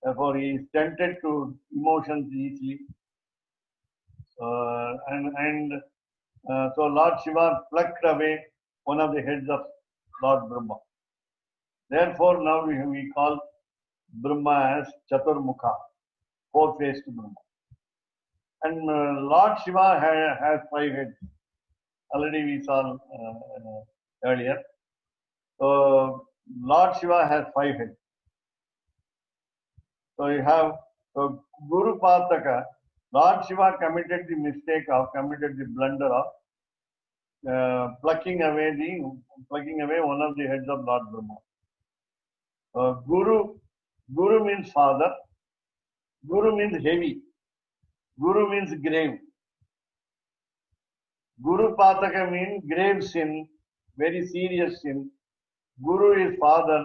Therefore, he is tempted to emotions easily. So Lord Shiva plucked away one of the heads of Lord Brahma. Therefore, now we call Brahma as Chaturmukha, four-faced Brahma. And Lord Shiva has 5 heads. Already we saw earlier. So Lord Shiva has 5 heads. So you have Guru Pataka. Lord Shiva committed the blunder of plucking away one of the heads of Lord Brahma. Guru means father. Guru means heavy. Guru means grave. Guru Pataka means grave sin, very serious sin. Guru is father,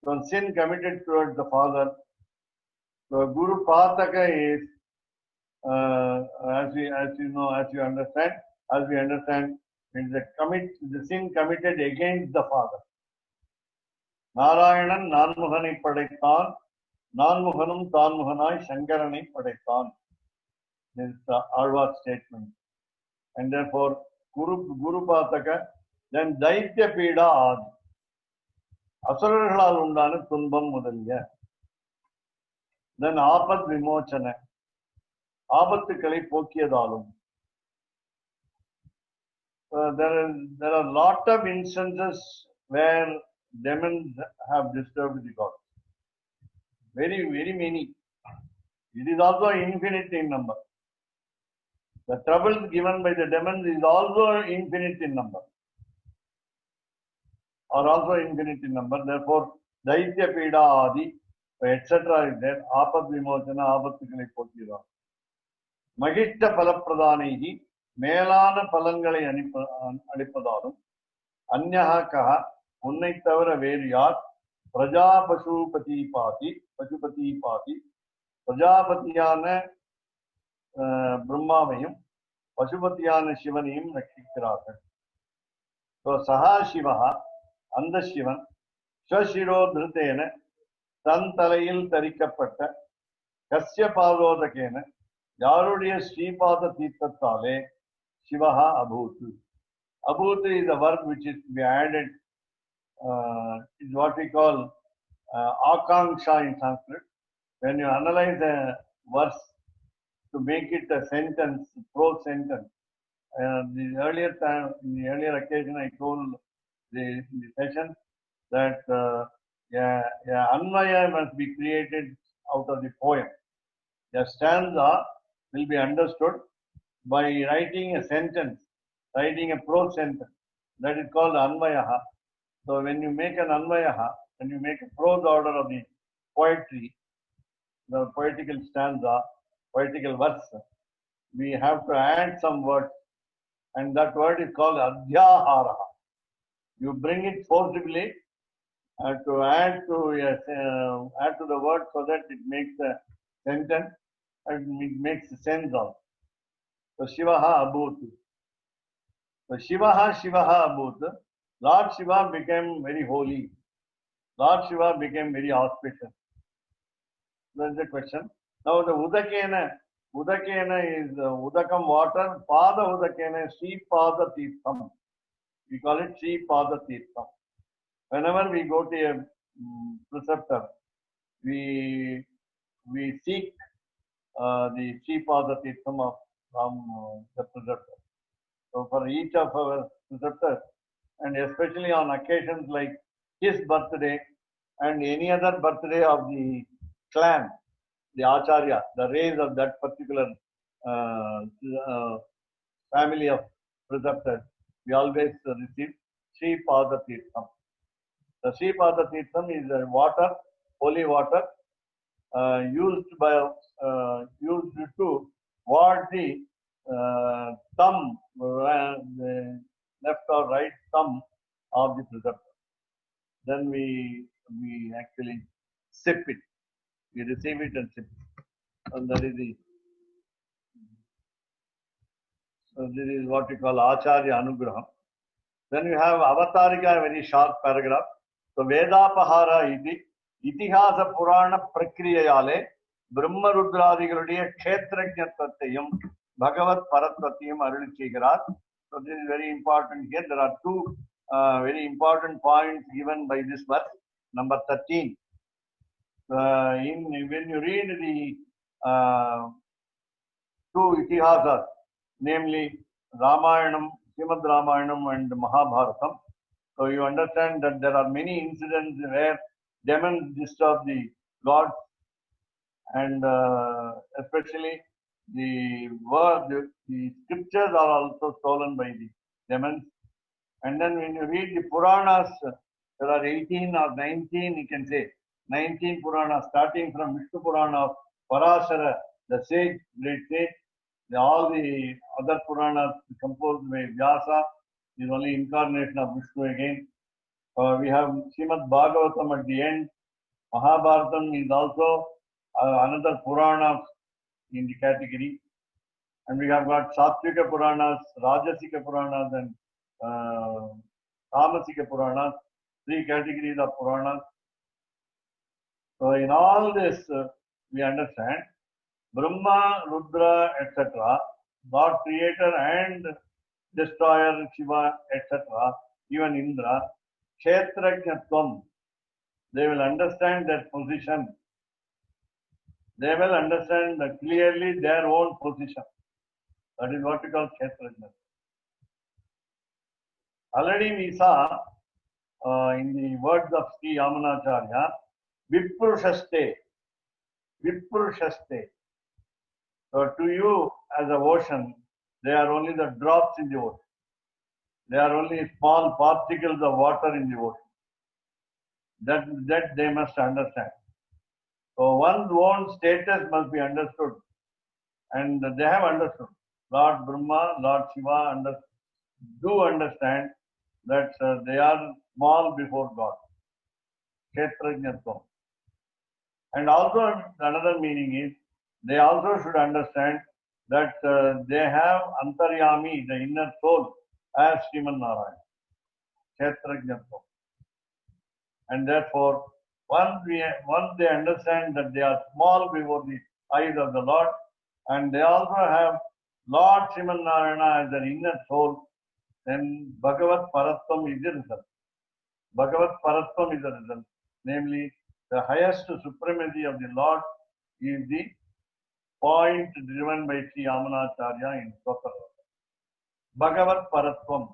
so sin committed towards the father. So Guru Pataka is, as we understand, is the sin committed against the father. Narayanan Nanmuhani Padaithan, Nanmuhanum Tanmuhanai Shankarani Padaithan. This is the Alva statement. And therefore, Guru Pataka, then Daitya Pida Adi. Asuraர்களால் உண்டான துன்பம் முதலிய. Then Apad Vimochana. ஆபத்துக்களை போக்கியதாலும். There are lot of instances where demons have disturbed the gods. Very, very many. It is also infinite in number. The troubles given by the demons is also infinite in number. Are also infinite in number. Therefore, Daitya Pida Adi, etc. is there. Apad Vimochana, Abattukalai Pokkira. Mahishta Palapradanihi, Melana Palangalai Adipadalum, Anyaha Kaha, Unnai Tavara Veriyat, Praja Pashupati Pati, Prajapatiyana Brahmavayam, Pashupatiyana Shivaniyam Nakshikiraka. So Saha Shivaha, Andashivan, Shashiro Dhritena, Tantalayil Tarikapatta, Kasya Padodakena, Yarudiya Sripada Titattale, Shivaha Abhutu. Abhutu is a verb which is to be added, is what we call Akanksha in Sanskrit. When you analyze a verse to make it a sentence, prose sentence, in the earlier occasion, I told the session that Anvaya must be created out of the poem. The stanza will be understood by writing a sentence, writing a prose sentence. That is called Anvayaha. So when you make an Anvayaha, when you make a prose order of the poetry, the poetical stanza, poetical verse, we have to add some words, and that word is called Adhyahara. You bring it forcibly to add to the word so that it makes a sentence and it makes sense of. So Shivaha Abhutu. So Shivaha Abhutu. Lord Shiva became very holy. Lord Shiva became very auspicious. That's the question. Now the Udakena is Udakam water. Pada Udakena is Sri Pada Tirtham. We call it Sri Pada Tirtham. Whenever we go to a preceptor, we seek the Sri Pada Tirtham from the preceptor. So for each of our preceptors, and especially on occasions like his birthday and any other birthday of the clan, the Acharya, the race of that particular uh, uh, family of preceptors, we always receive Sri Pada Tirtham. The Sri Pada Tirtham is water, holy water, used to wash the thumb, the left or right thumb of the preceptor. Then we actually sip it. We receive it and sip it. And that is the so this is what we call Acharya Anugraham. Then you have Avatarika, a very short paragraph. So Vedapahara iti Itihasa Purana Prakriyayale Brahma Rudradigaludiya Kshetrajnatvatayam Bhagavat Paratvatayam Arulichigarat. So this is very important here. There are two very important points given by this verse. Number 13. When you read the two Itihasas, namely Ramayanam, Srimad Ramayanam and Mahabharatam. So you understand that there are many incidents where demons disturb the gods, and especially the scriptures are also stolen by the demons. And then when you read the Puranas, there are 18 or 19, you can say, 19 Puranas, starting from Vishnu Purana of Parashara, the sage, great sage. All the other Puranas composed by Vyasa is only incarnation of Vishnu again. We have Srimad Bhagavatam at the end. Mahabharatam is also another Purana in the category. And we have got Sattvika Puranas, Rajasika Puranas, and Tamasika Puranas, three categories of Puranas. So in all this, we understand Brahma, Rudra, etc., God creator and destroyer, Shiva, etc., even Indra, Kshetrajnatvam, they will understand their position. They will understand clearly their own position. That is what we call Kshetrajnatvam. Already we saw in the words of Sri Yamunacharya, Vipurushaste, Vipurushaste. So to you as a ocean, they are only the drops in the ocean. They are only small particles of water in the ocean. That they must understand. So one's own status must be understood. And they have understood. Lord Brahma, Lord Shiva do understand that they are small before God. Kshetrajnatvam. And also another meaning is, they also should understand that they have Antaryami, the inner soul, as Sriman Narayana. Kshetrajnatvam. And therefore, once they understand that they are small before the eyes of the Lord, and they also have Lord Sriman Narayana as their inner soul, then Bhagavat Paratvam is the result. Bhagavat Paratvam is the result. Namely, the highest supremacy of the Lord is the point driven by Sri Yamunacharya in Stotra. Bhagavat Paratvam,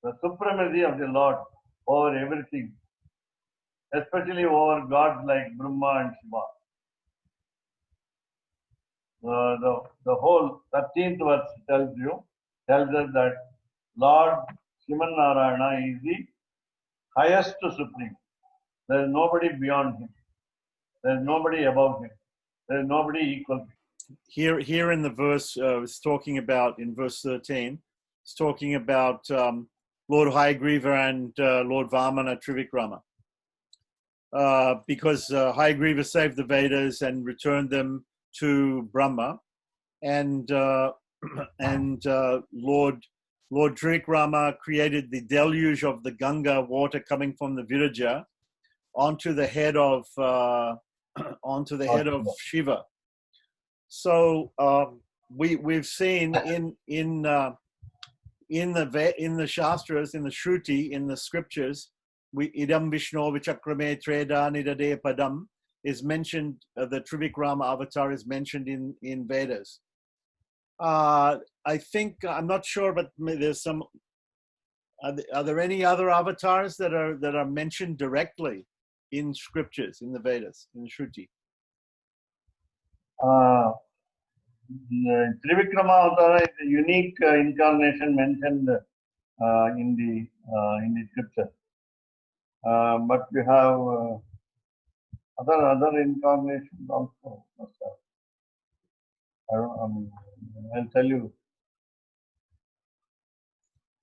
the supremacy of the Lord over everything, especially over gods like Brahma and Shiva. The whole 13th verse tells us that Lord Sriman Narayana is the highest supreme. There is nobody beyond him. There is nobody above him. There is nobody equal to him. Here in the verse, it's talking about, in verse 13, it's talking about Lord Hayagriva and Lord Vamana Trivikrama. Because Hayagriva saved the Vedas and returned them to Brahma, and Lord Trivikrama created the deluge of the Ganga water coming from the Viraja onto the head of Shiva. So we've seen in the Shastras, in the Shruti, in the scriptures, idam Vishnu vichakrame treda nidade padam is mentioned. The Trivikrama avatar is mentioned in Vedas. I think, I'm not sure, but there's some. Are there any other avatars that are mentioned directly in scriptures, in the Vedas, in the Shruti? Trivikrama Avatara is a unique incarnation mentioned in the scripture. But we have other incarnations also. I'll tell you.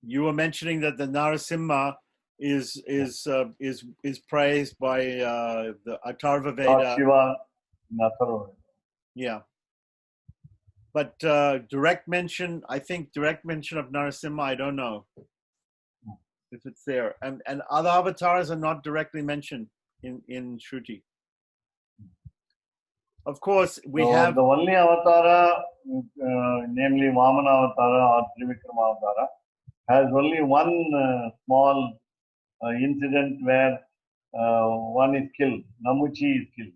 You were mentioning that the Narasimha is praised by the Atharva Lord Veda. Shiva in Atharva. Yeah. But direct mention of Narasimha, I don't know if it's there. And other avatars are not directly mentioned in Shruti. Of course, we have the only avatara, namely Vamana Avatara or Trivikrama Avatara, has only one small incident where one is killed. Namuchi is killed.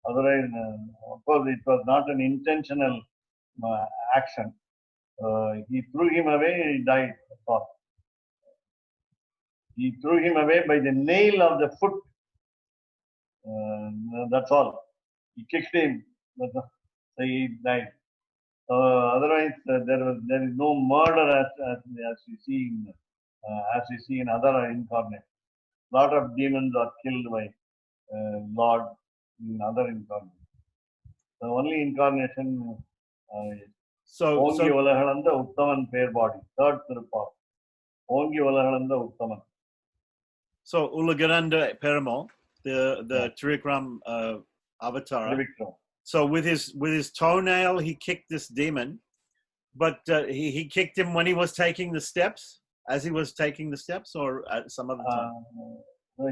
Otherwise, of course, it was not an intentional action. He threw him away, he died. He threw him away by the nail of the foot. That's all. He kicked him, so he died. Otherwise, there is no murder as we see in other incarnations. Lot of demons are killed by Lord in other incarnations. The only incarnation Ongi Olahalanda Uttaman Fair Body, third Tiruppa. Ongi Olahalanda Uttaman. So Ulagaranda Perumal, the Trikram Avatara. Trivikram. So with his toenail, he kicked this demon, but he kicked him when he was taking the steps, as he was taking the steps, or at some other time.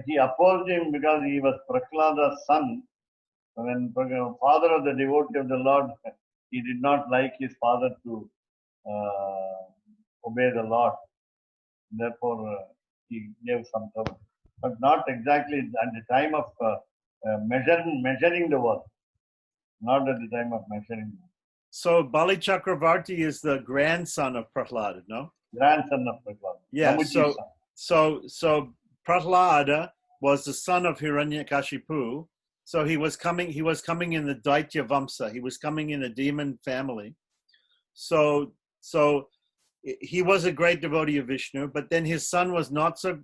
He opposed him because he was Prahlada's son. When father of the devotee of the Lord, he did not like his father to obey the Lord. Therefore, he gave some trouble, but not exactly at the time of measuring the work. Not at the time of measuring. So Bali Chakravarti is the grandson of Prahlada, no? Grandson of Prahlada. Yeah. Namuchi's son. So Prahlada was the son of Hiranyakashipu. So he was coming in the Daitya Vamsa. He was coming in a demon family. So he was a great devotee of Vishnu, but then his son was not a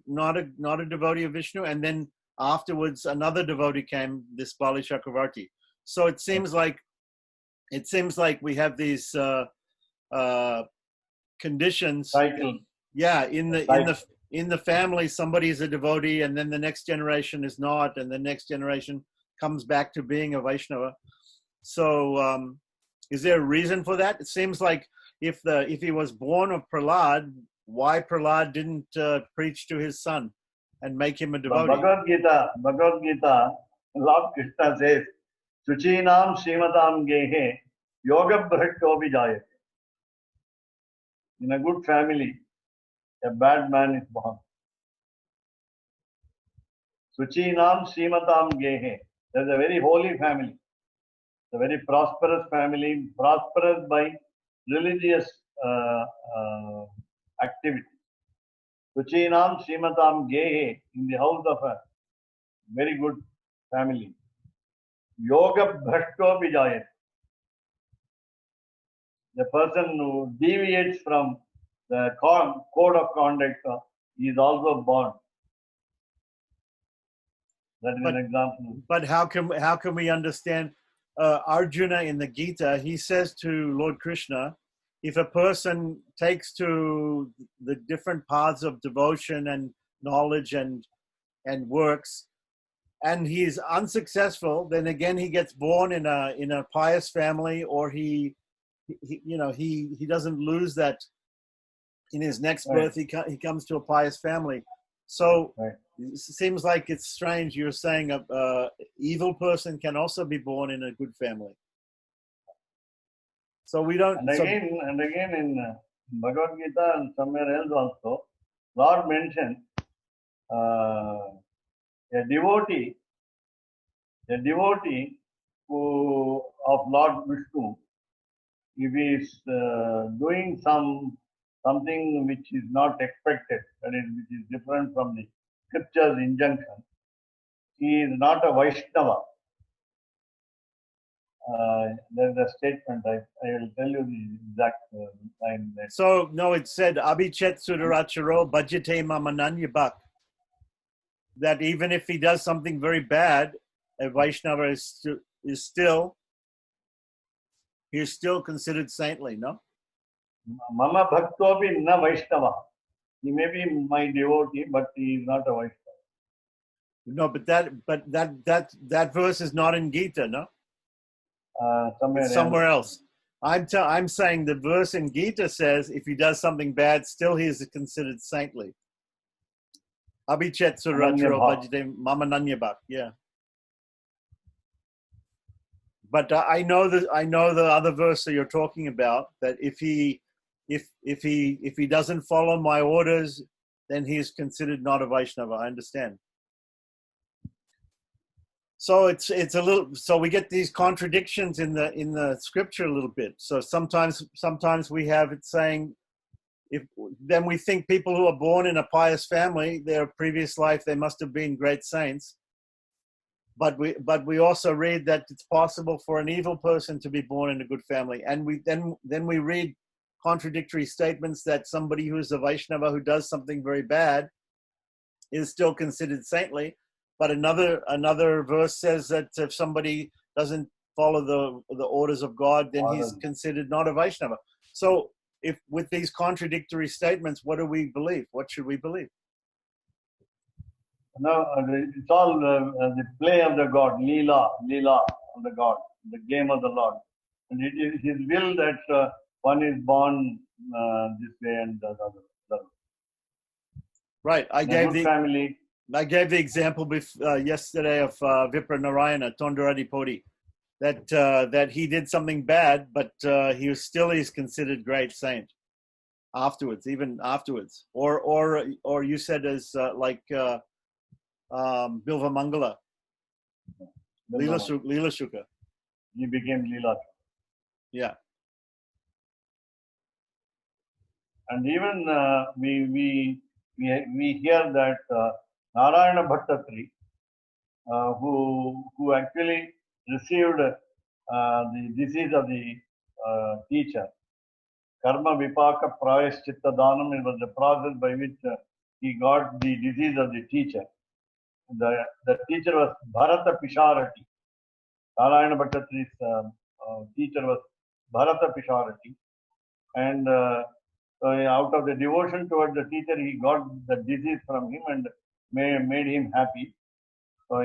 devotee of Vishnu, and then afterwards another devotee came, this Bali Chakravarti. So it seems like we have these conditions. Cycle. Yeah, in the family, somebody is a devotee, and then the next generation is not, and the next generation comes back to being a Vaishnava. So, is there a reason for that? It seems like if he was born of Prahlad, why Prahlad didn't preach to his son and make him a devotee? Bhagavad Gita, Lord Krishna says, Suchinam Srimatam Gehe Yoga Bhrakto Vijayate. In a good family, a bad man is born. Suchinam Srimatam Gehe. There's a very holy family. A very prosperous family, prosperous by religious activity. Suchinam Srimatam Gehe, in the house of a very good family. Yoga Bhrakto Vijayate. The person who deviates from the code of conduct is also born. That is an example. But how can we understand Arjuna in the Gita? He says to Lord Krishna, if a person takes to the different paths of devotion and knowledge and works, and he is unsuccessful, then again he gets born in a pious family, or he doesn't lose that in his next birth. He comes to a pious family. So it seems like it's strange. You're saying a evil person can also be born in a good family. So we don't. And again in Bhagavad Gita and somewhere else also, Lord mentioned a devotee who of Lord Vishnu, if he is doing something which is not expected, that is, which is different from the scripture's injunction, he is not a Vaishnava. There's a statement, I will tell you the exact line there. So, no, it said, Abhichet Sudaracharo Bhajate Mamananyabhak. That even if he does something very bad, a Vaishnava is still considered saintly, no? Mama Bhaktopi na Vaishnava. He may be my devotee, but he is not a Vaishnava. No, but that verse is not in Gita, no? It's somewhere else. I'm saying the verse in Gita says if he does something bad, still he is considered saintly. Abhichet Suracharo Bhajate Mamananyabhak. Yeah. But I know the other verse that you're talking about, that if he doesn't follow my orders, then he is considered not a Vaishnava. I understand. So it's a little. So we get these contradictions in the scripture a little bit. So sometimes we have it saying, then we think people who are born in a pious family, their previous life they must have been great saints. But we also read that it's possible for an evil person to be born in a good family, and then we read contradictory statements that somebody who is a Vaishnava who does something very bad is still considered saintly. But another verse says that if somebody doesn't follow the orders of God, then he's considered not a Vaishnava. So if with these contradictory statements, what do we believe? What should we believe? No, it's all the play of the God, Leela of the God, the game of the Lord. And it is His will that one is born this way and the other. Right. I gave the example yesterday of Vipra Narayana, Tondaradipodi, that he did something bad, but he is considered great saint even afterwards. Or you said as like Bilva Mangala, Leela Shuka. He became Leela. Yeah. And even we hear that Narayana Bhattatri, who actually received the disease of the teacher, Karma Vipaka Prayaschitta Dhanam, it was the process by which he got the disease of the teacher. The teacher was Bharata Pisharati. Narayana Bhattatri's teacher was Bharata Pisharati. And so out of the devotion towards the teacher, he got the disease from him and made him happy. So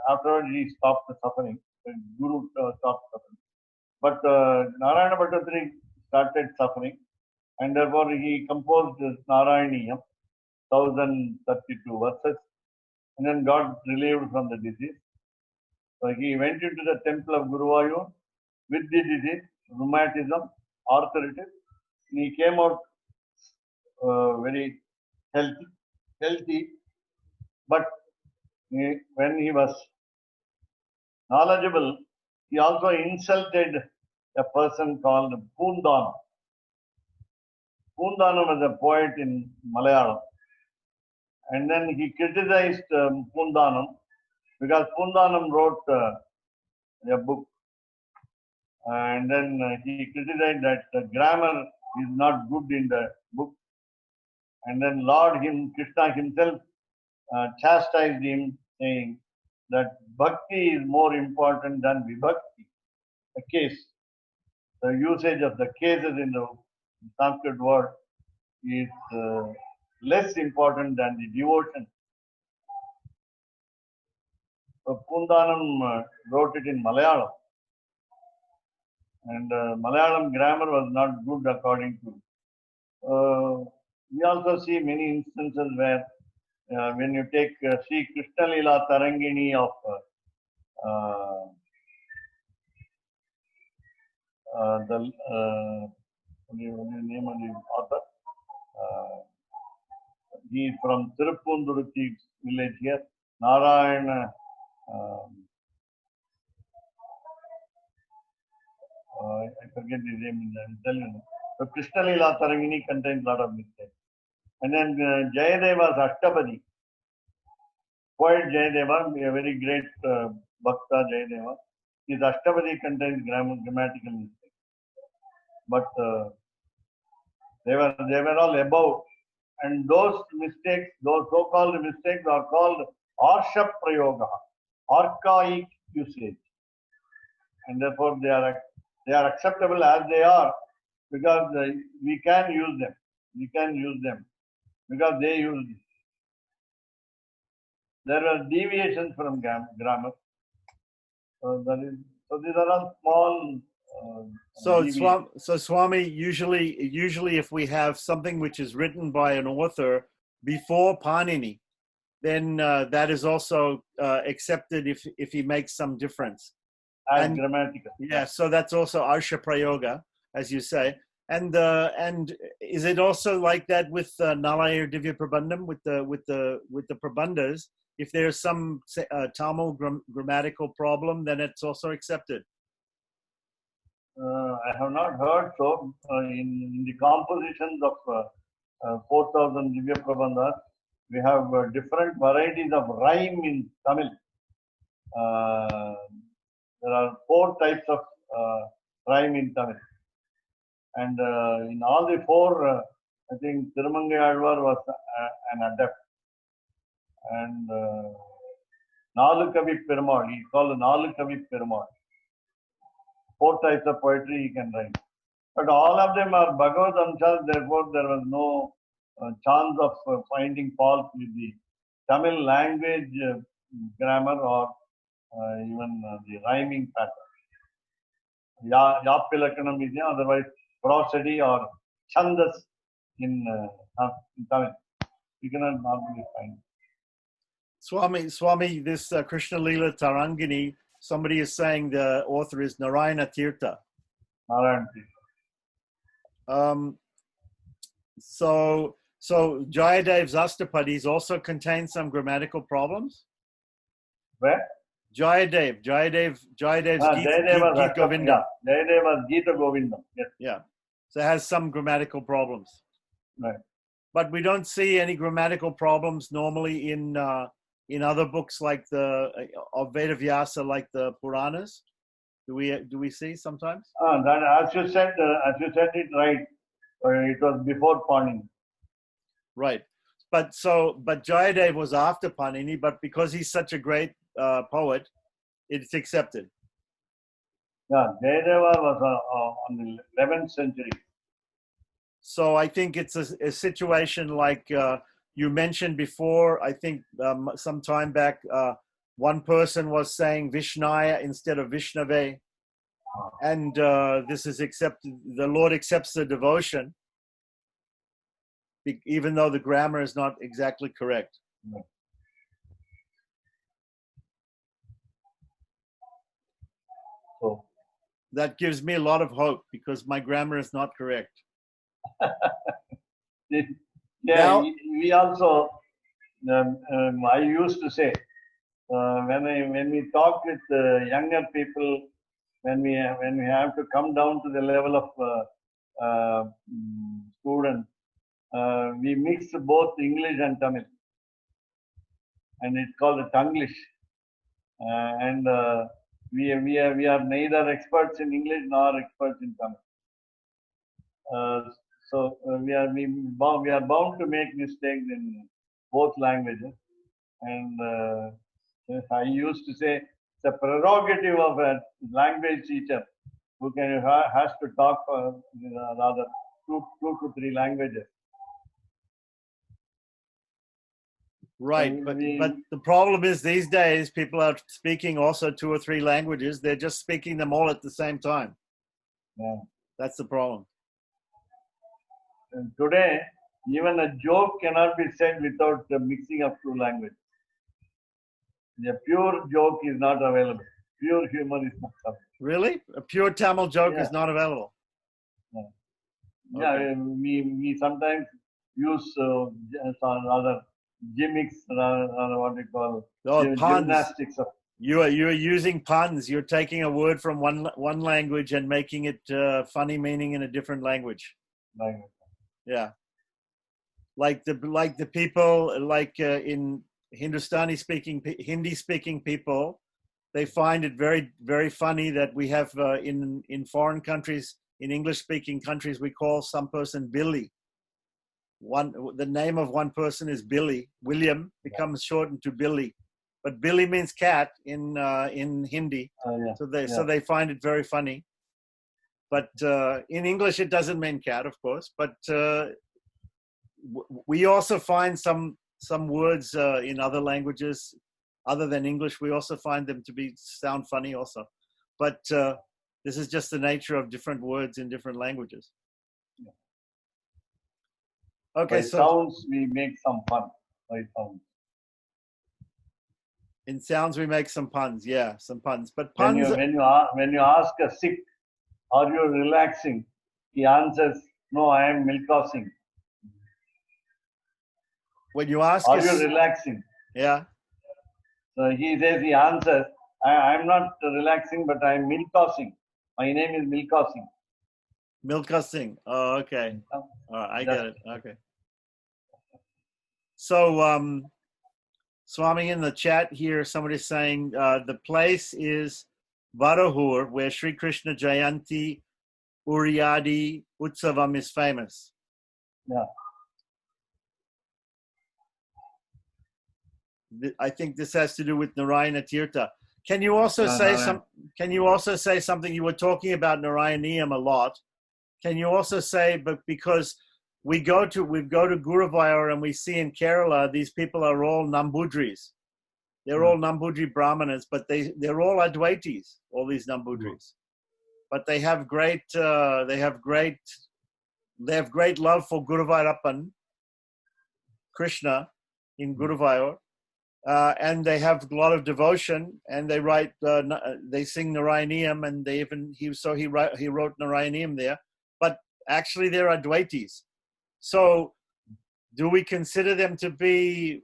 afterwards he stopped suffering. The Guru stopped suffering. But Narayana Bhattatri started suffering, and therefore he composed this Narayaniyam, 1032 verses, and then got relieved from the disease. So he went into the temple of Guruvayur with the disease, rheumatism, arthritis. He came out very healthy, but when he was knowledgeable, he also insulted a person called Poondanam. Poondanam was a poet in Malayalam. And then he criticized Poondanam because Poondanam wrote a book. And then he criticized that the grammar is not good in the book. And then Krishna himself chastised him, saying that bhakti is more important than vibhakti. The case, the usage of the cases in the Sanskrit word is less important than the devotion. So Poondanam wrote it in Malayalam. And Malayalam grammar was not good according to. We also see many instances where when you take Sri Krishna Leela Tarangini of what do you name of the author? He is from Tiruppunduruthi village here. Narayana. I forget the name. I'm telling you. So Krishna Leela Tarangini contains a lot of mistakes. And then Jayadeva's Ashtabadi. poet Jayadeva, a very great Bhakta Jayadeva, his Ashtabadi contains grammatical mistakes. But they were all above. And those mistakes, those so-called mistakes are called Arsha Prayoga, archaic usage. And therefore they are acceptable as they are because we can use them. We can use them because they use it. There are deviations from grammar. So these are all small. So Swami, usually if we have something which is written by an author before Panini, then that is also accepted if he makes some difference. As grammatical. Yeah, so that's also Arsha Prayoga, as you say. And is it also like that with Nalayar Divya Prabandham, with the Prabandhas? If there's some Tamil grammatical problem, then it's also accepted. I have not heard so. In the compositions of 4,000 Divya Prabandhas, we have different varieties of rhyme in Tamil. There are 4 types of rhyme in Tamil. And in all the 4, I think Tirumangai Alvar was an adept. And Nalukavi Perumal, he called Nalukavi Perumal. 4 types of poetry he can write. But all of them are Bhagavad Amshas, therefore there was no chance of finding fault with the Tamil language grammar or even the rhyming pattern. Yapilakkanam is otherwise prosody or chandas in Tamil. You cannot normally find. Swami, this Krishna Lila Tarangini, somebody is saying the author is Narayana Tirtha. Narayana Tirtha. So Jayadev's Ashtapadis also contain some grammatical problems? Where? Jayadev's Gita Govinda. Jayadeva's Gita Govinda. Yes. Yeah. So it has some grammatical problems. Right. But we don't see any grammatical problems normally in other books like of Vedavyasa, like the Puranas. Do we see sometimes? That as you said it right. It was before Panini. Right. But Jayadev was after Panini, but because he's such a great poet, it's accepted. Yeah, Jayadeva was on the 11th century. So I think it's a situation like you mentioned before. I think some time back, one person was saying Vishnaya instead of Vishnave. And this is accepted. The Lord accepts the devotion, even though the grammar is not exactly correct. No. So that gives me a lot of hope because my grammar is not correct. Yeah, now, we also. I used to say when we talk with younger people, when we have to come down to the level of students, we mix both English and Tamil, and it's called Tanglish. And we are neither experts in English nor experts in Tamil. So we are bound to make mistakes in both languages, and I used to say it's a prerogative of a language teacher who has to talk rather 2 to 3 languages. Right, but the problem is these days people are speaking also 2 or 3 languages. They're just speaking them all at the same time. Yeah. That's the problem. And today, even a joke cannot be said without the mixing of 2 languages. A pure joke is not available. Pure humor is not available. Really? A pure Tamil joke is not available? Yeah, okay. We sometimes use rather gimmicks, or what we call gymnastics. You are using puns. You're taking a word from one language and making it funny meaning in a different language. Yeah, like the people in Hindi speaking people, they find it very, very funny that we have in foreign countries, in English speaking countries, we call some person Billy. The name of one person is Billy. William becomes shortened to Billy, but Billy means cat in Hindi. So they find it very funny. But in English, it doesn't mean cat, of course. But we also find some words in other languages other than English. We also find them to sound funny also. But this is just the nature of different words in different languages. Okay, by sounds we make some fun. By sounds. In sounds we make some puns. Yeah, some puns. But puns. When you ask a Sikh, are you relaxing? He answers, no, I am milkosing. When you ask, are you relaxing? Yeah. So he answers, I'm not relaxing, but I am milkosing. My name is milkosing. Milkosing. Oh, okay. I get it. Okay. So, Swami, in the chat here, somebody's saying the place is Varahur, where Sri Krishna Jayanti Uriyadi Utsavam is famous. Yeah. I think this has to do with Narayana Tirtha. Can you also say something? You were talking about Narayaniyam a lot. Can you also say, but because we go to Guruvayur and we see in Kerala, these people are all Nambudris. They're all Nambudri Brahmanas, but they're all Advaitis, all these Nambudris. But they have great love for Guruvayurappan, Krishna in Guruvayur. And they have a lot of devotion, and they write, they sing Narayaniyam, and he wrote Narayaniyam there. But actually, they're Advaitis. So, do we consider them to be,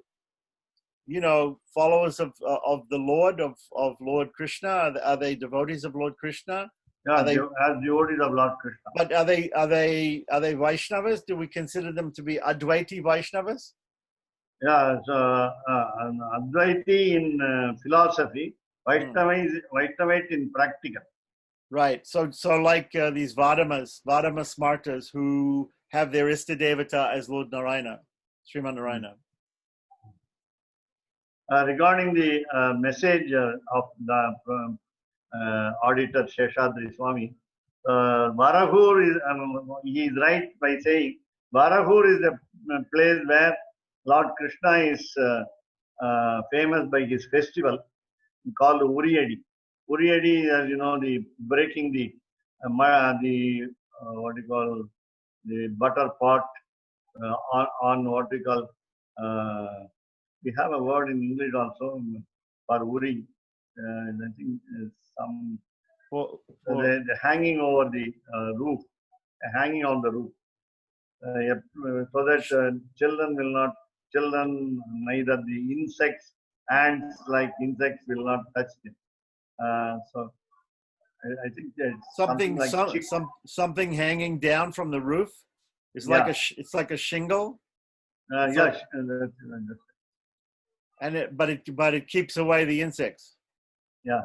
followers of the Lord of Lord Krishna? Are they devotees of Lord Krishna? Yeah, as devotees of Lord Krishna. But are they Vaishnavas? Do we consider them to be Advaiti Vaishnavas? Yeah, so Advaiti in philosophy, Vaishnavite in practical. Right. So like these Vardama Smartas who have their Ista Devata as Lord Narayana, Sriman Narayana. Regarding the message of the auditor Sheshadri Swami, Varahur is, he is right by saying Varahur is a place where Lord Krishna is famous by his festival called Uriyadi. Uriyadi, as you know, the breaking the what you call the butter pot on what we call. We have a word in English also for Uri. I think some the hanging over the roof, hanging on the roof, so that children, neither the insects, ants like insects will not touch them. So I think that something hanging down from the roof is it's like a shingle. Yes, but it keeps away the insects. Yeah.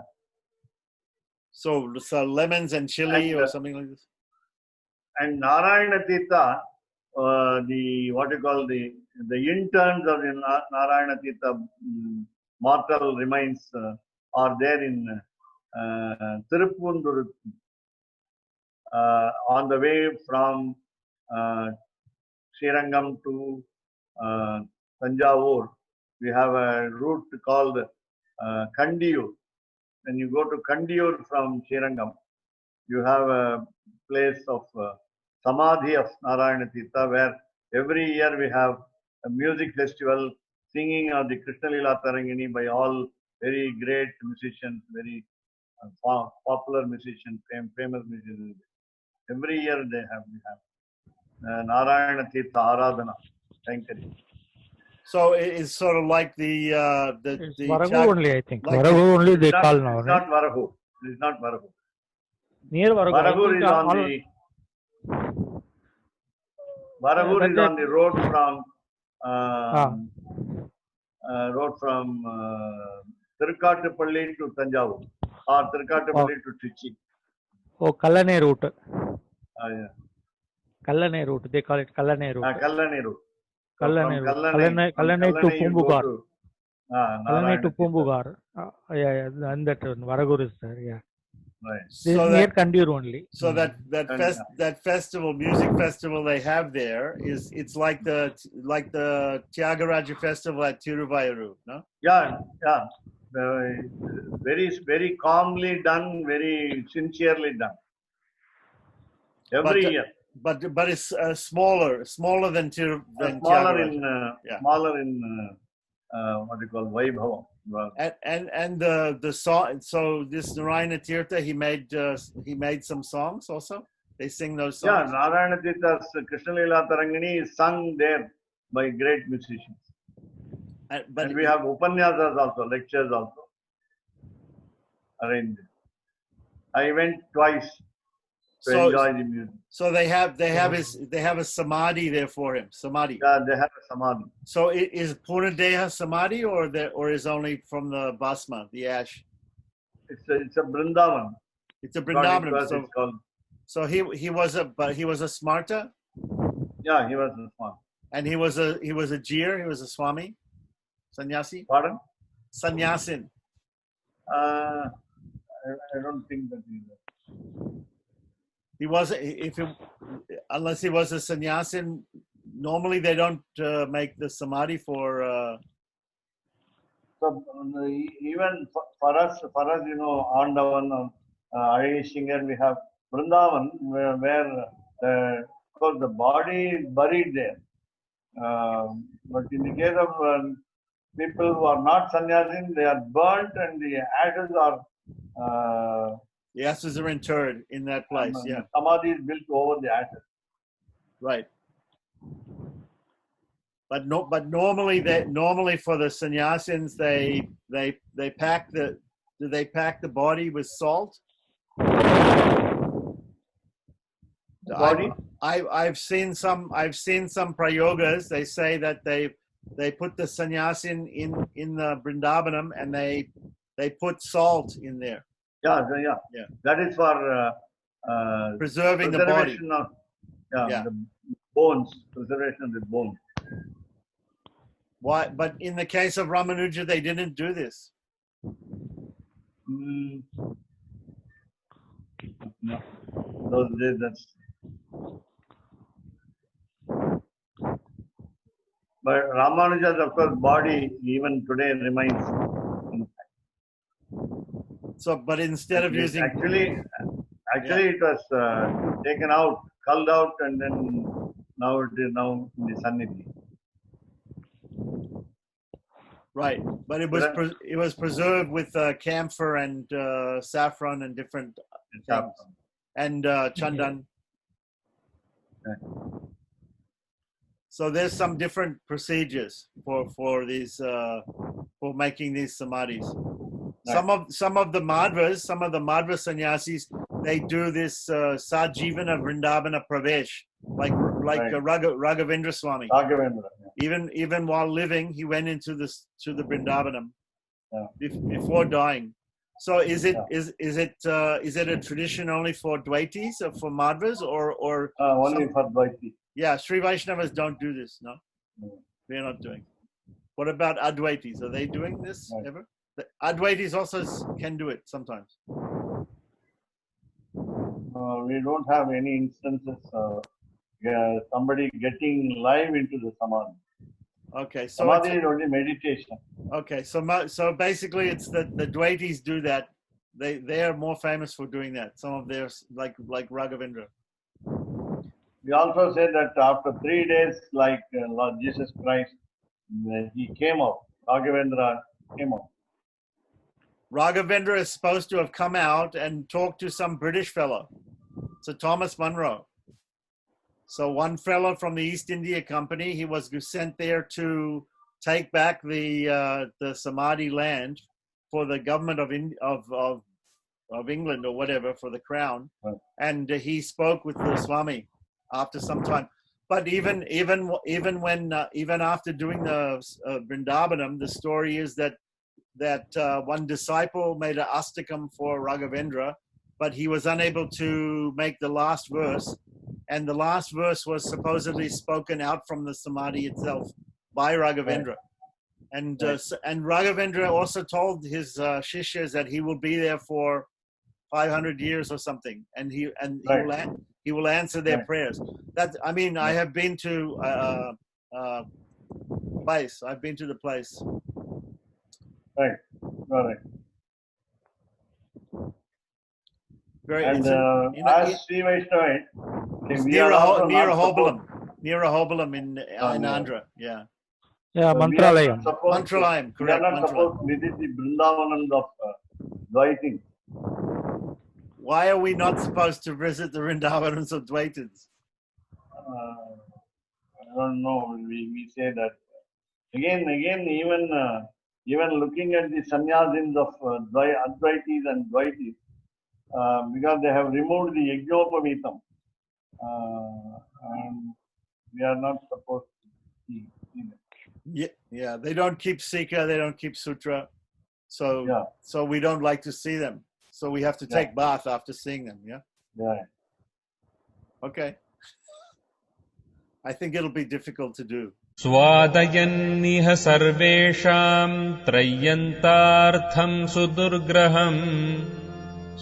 So lemons and chili or something like this. And Narayana Tirtha, the interns of the Narayana Tirtha mortal remains are there in Tiruppundur. On the way from Srirangam to Tanjavur, we have a route called Kandiyur. When you go to Kandiyur from Srirangam, you have a place of Samadhi of Narayana Tirtha, where every year we have a music festival, singing of the Krishna Lila Tarangini by all very great musicians, very popular musicians, famous musicians. Every year we have Narayana Tirtha Aradhana. Sankari. So it's sort of like the Varahu only, I think. Varahu only they call now. It's not Varahu. It's not Varahu. Near Varahu. Varahu is on the Varahu is on the road from road from Tirukkattupalli to Tanjavur or Tirukkattupalli to Trichy. Oh, Kallane route. Yeah. Kallane route. They call it Kallane route. Kallane route. So Kallane from route. from Kallane to you go Pumbugar. to Kallane to Narayana Tirtha. Pumbugar. Yeah. And that one. Varagur is there. Yeah. Right. This So is near that- Kandur only. So And, that festival, music festival they have there it's like the Tyagaraja festival at Tiruvayuru, no? Yeah. Very, very calmly done, very sincerely done. Every year. But it's smaller than Smaller Tyagaraja. in Yeah. smaller in what you call Vaibhavam. And the song. So this Narayana Tirtha, he made some songs also. They sing those Yeah, songs. Narayana Tirtha's Krishna Leela Tarangini is sung there by great musicians. But And we have upanyasas also, lectures also arranged. I went twice to enjoy the music. so they have a samadhi there for him. Samadhi. Yeah, they have a samadhi. So is Purnadeha samadhi or is only from the Bhasma, the ash? It's a Vrindavan. It's a Vrindavan. It's called. So he was a smarta, Yeah, he was a swan. and he was a jir, he was a swami, sannyasi, Pardon? sannyasin. I don't think that he was. He was unless he was a sannyasin. Normally they don't make the samadhi for. So even for us, you know, Andavan, Singer, we have Vrindavan where of course the body is buried there. But in the case of people who are not sannyasin, they are burnt and the ashes are. The ashes are interred in that place. Yeah, Samadhi is built over the ashes. right. But normally for the sannyasins they pack the body with salt. Body? I've seen some prayogas. They say that they put the sannyasin in the Vrindavanam and they put salt in there. Yeah. Yeah. That is for Preserving the body. preservation of Yeah. the bones, preservation of the bones. Why? But in the case of Ramanuja, they didn't do this. No. Those days, that's. But Ramanuja's, of course, body even today remains intact. So, but instead of using Actually, it was taken out, culled out, and then now it is now in the Sannidhi. right, but it was preserved with camphor and saffron and different things, and chandan. So there's some different procedures for these for making these samadhis. Right. Some of the Madhva sannyasis, they do this Sajivana Vrindavana Pravesh, like Right. Raghavendra Swami. Raghavendra. Yeah. Even while living, he went to the Vrindavanam before dying. So is it a tradition only for Dvaitis or for Madhvas or Only for Dvaiti. yeah, Sri Vaishnavas don't do this, no? No. They're not doing. What about Advaitis? Are they doing this Right. ever? The Advaitis also can do it sometimes. We don't have any instances of somebody getting live into the Samadhi. Okay, so Samadhi is only meditation. okay, so basically, it's the Dvaitis do that. They are more famous for doing that. Some of theirs, like Raghavendra. We also say that after 3 days, like Lord Jesus Christ, he came out. Raghavendra came out. Raghavendra is supposed to have come out and talked to some British fellow, so Thomas Munro. So one fellow from the East India Company, he was sent there to take back the Samadhi land for the government of England or whatever, for the crown. Right. And he spoke with the Swami after some time. But even when even after doing the Vrindavanam, the story is that one disciple made an astakam for Raghavendra, but he was unable to make the last verse, and the last verse was supposedly spoken out from the samadhi itself by Raghavendra. And Raghavendra also told his shishyas that he will be there for 500 years or something, and he will answer their prayers. That, I mean, I have been to place. I've been to the place. Right. Correct. Very. And as Sri Vaishnava, near Ahobalam in Andhra. Yeah. Yeah, Mantralayam. Mantralayam, correct. We are not supposed to visit the Vrindavanam of Dvaitin. Why are we not supposed to visit the Vrindavanams of Dvaitins? I don't know. We say that again. Even looking at the sannyasins of Advaitis and Dvaitis, because they have removed the Yajnopamitam, and we are not supposed to see them. Yeah, they don't keep Sika, they don't keep Sutra, so we don't like to see them. So we have to take bath after seeing them. Yeah. Yeah. Okay. I think it'll be difficult to do. स्वादयन्निह सर्वेषाम् त्रय्यन्तार्थम् सुदुर्ग्रहम्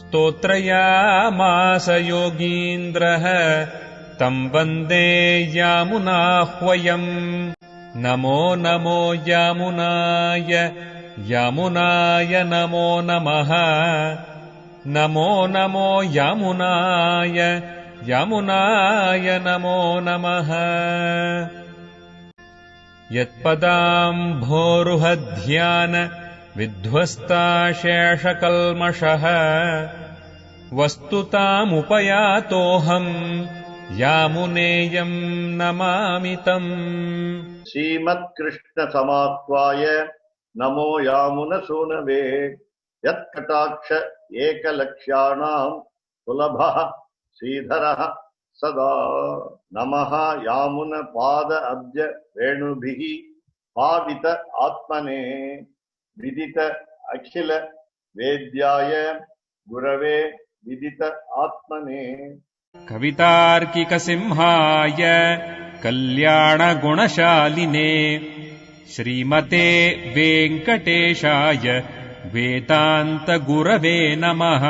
स्तोत्रयामास योगीन्द्रः तम् वन्दे यामुनाह्वयम् नमो नमो यामुनाय यामुनाय नमो नमः नमो नमो यामुनाय यामुनाय नमो नमः यत्पदाम्भोरुहध्यान विध्वस्ताशेषकल्मषः वस्तुतामुपयातोऽहम् यामुनेयम् नमामि तम् श्रीमत्कृष्ण समाह्वाय नमो यामुन सूनवे यत्कटाक्ष एकलक्ष्याणां सुलभः श्रीधरः सदा नमः यामुन पाद अब्ज रेणुभिः पावित आत्मने विदित अखिल वेद्याय गुरवे विदित आत्मने कवितार्किकसिंहाय कल्याणगुणशालिने श्रीमते वेङ्कटेशाय वेदान्तगुरवे नमः।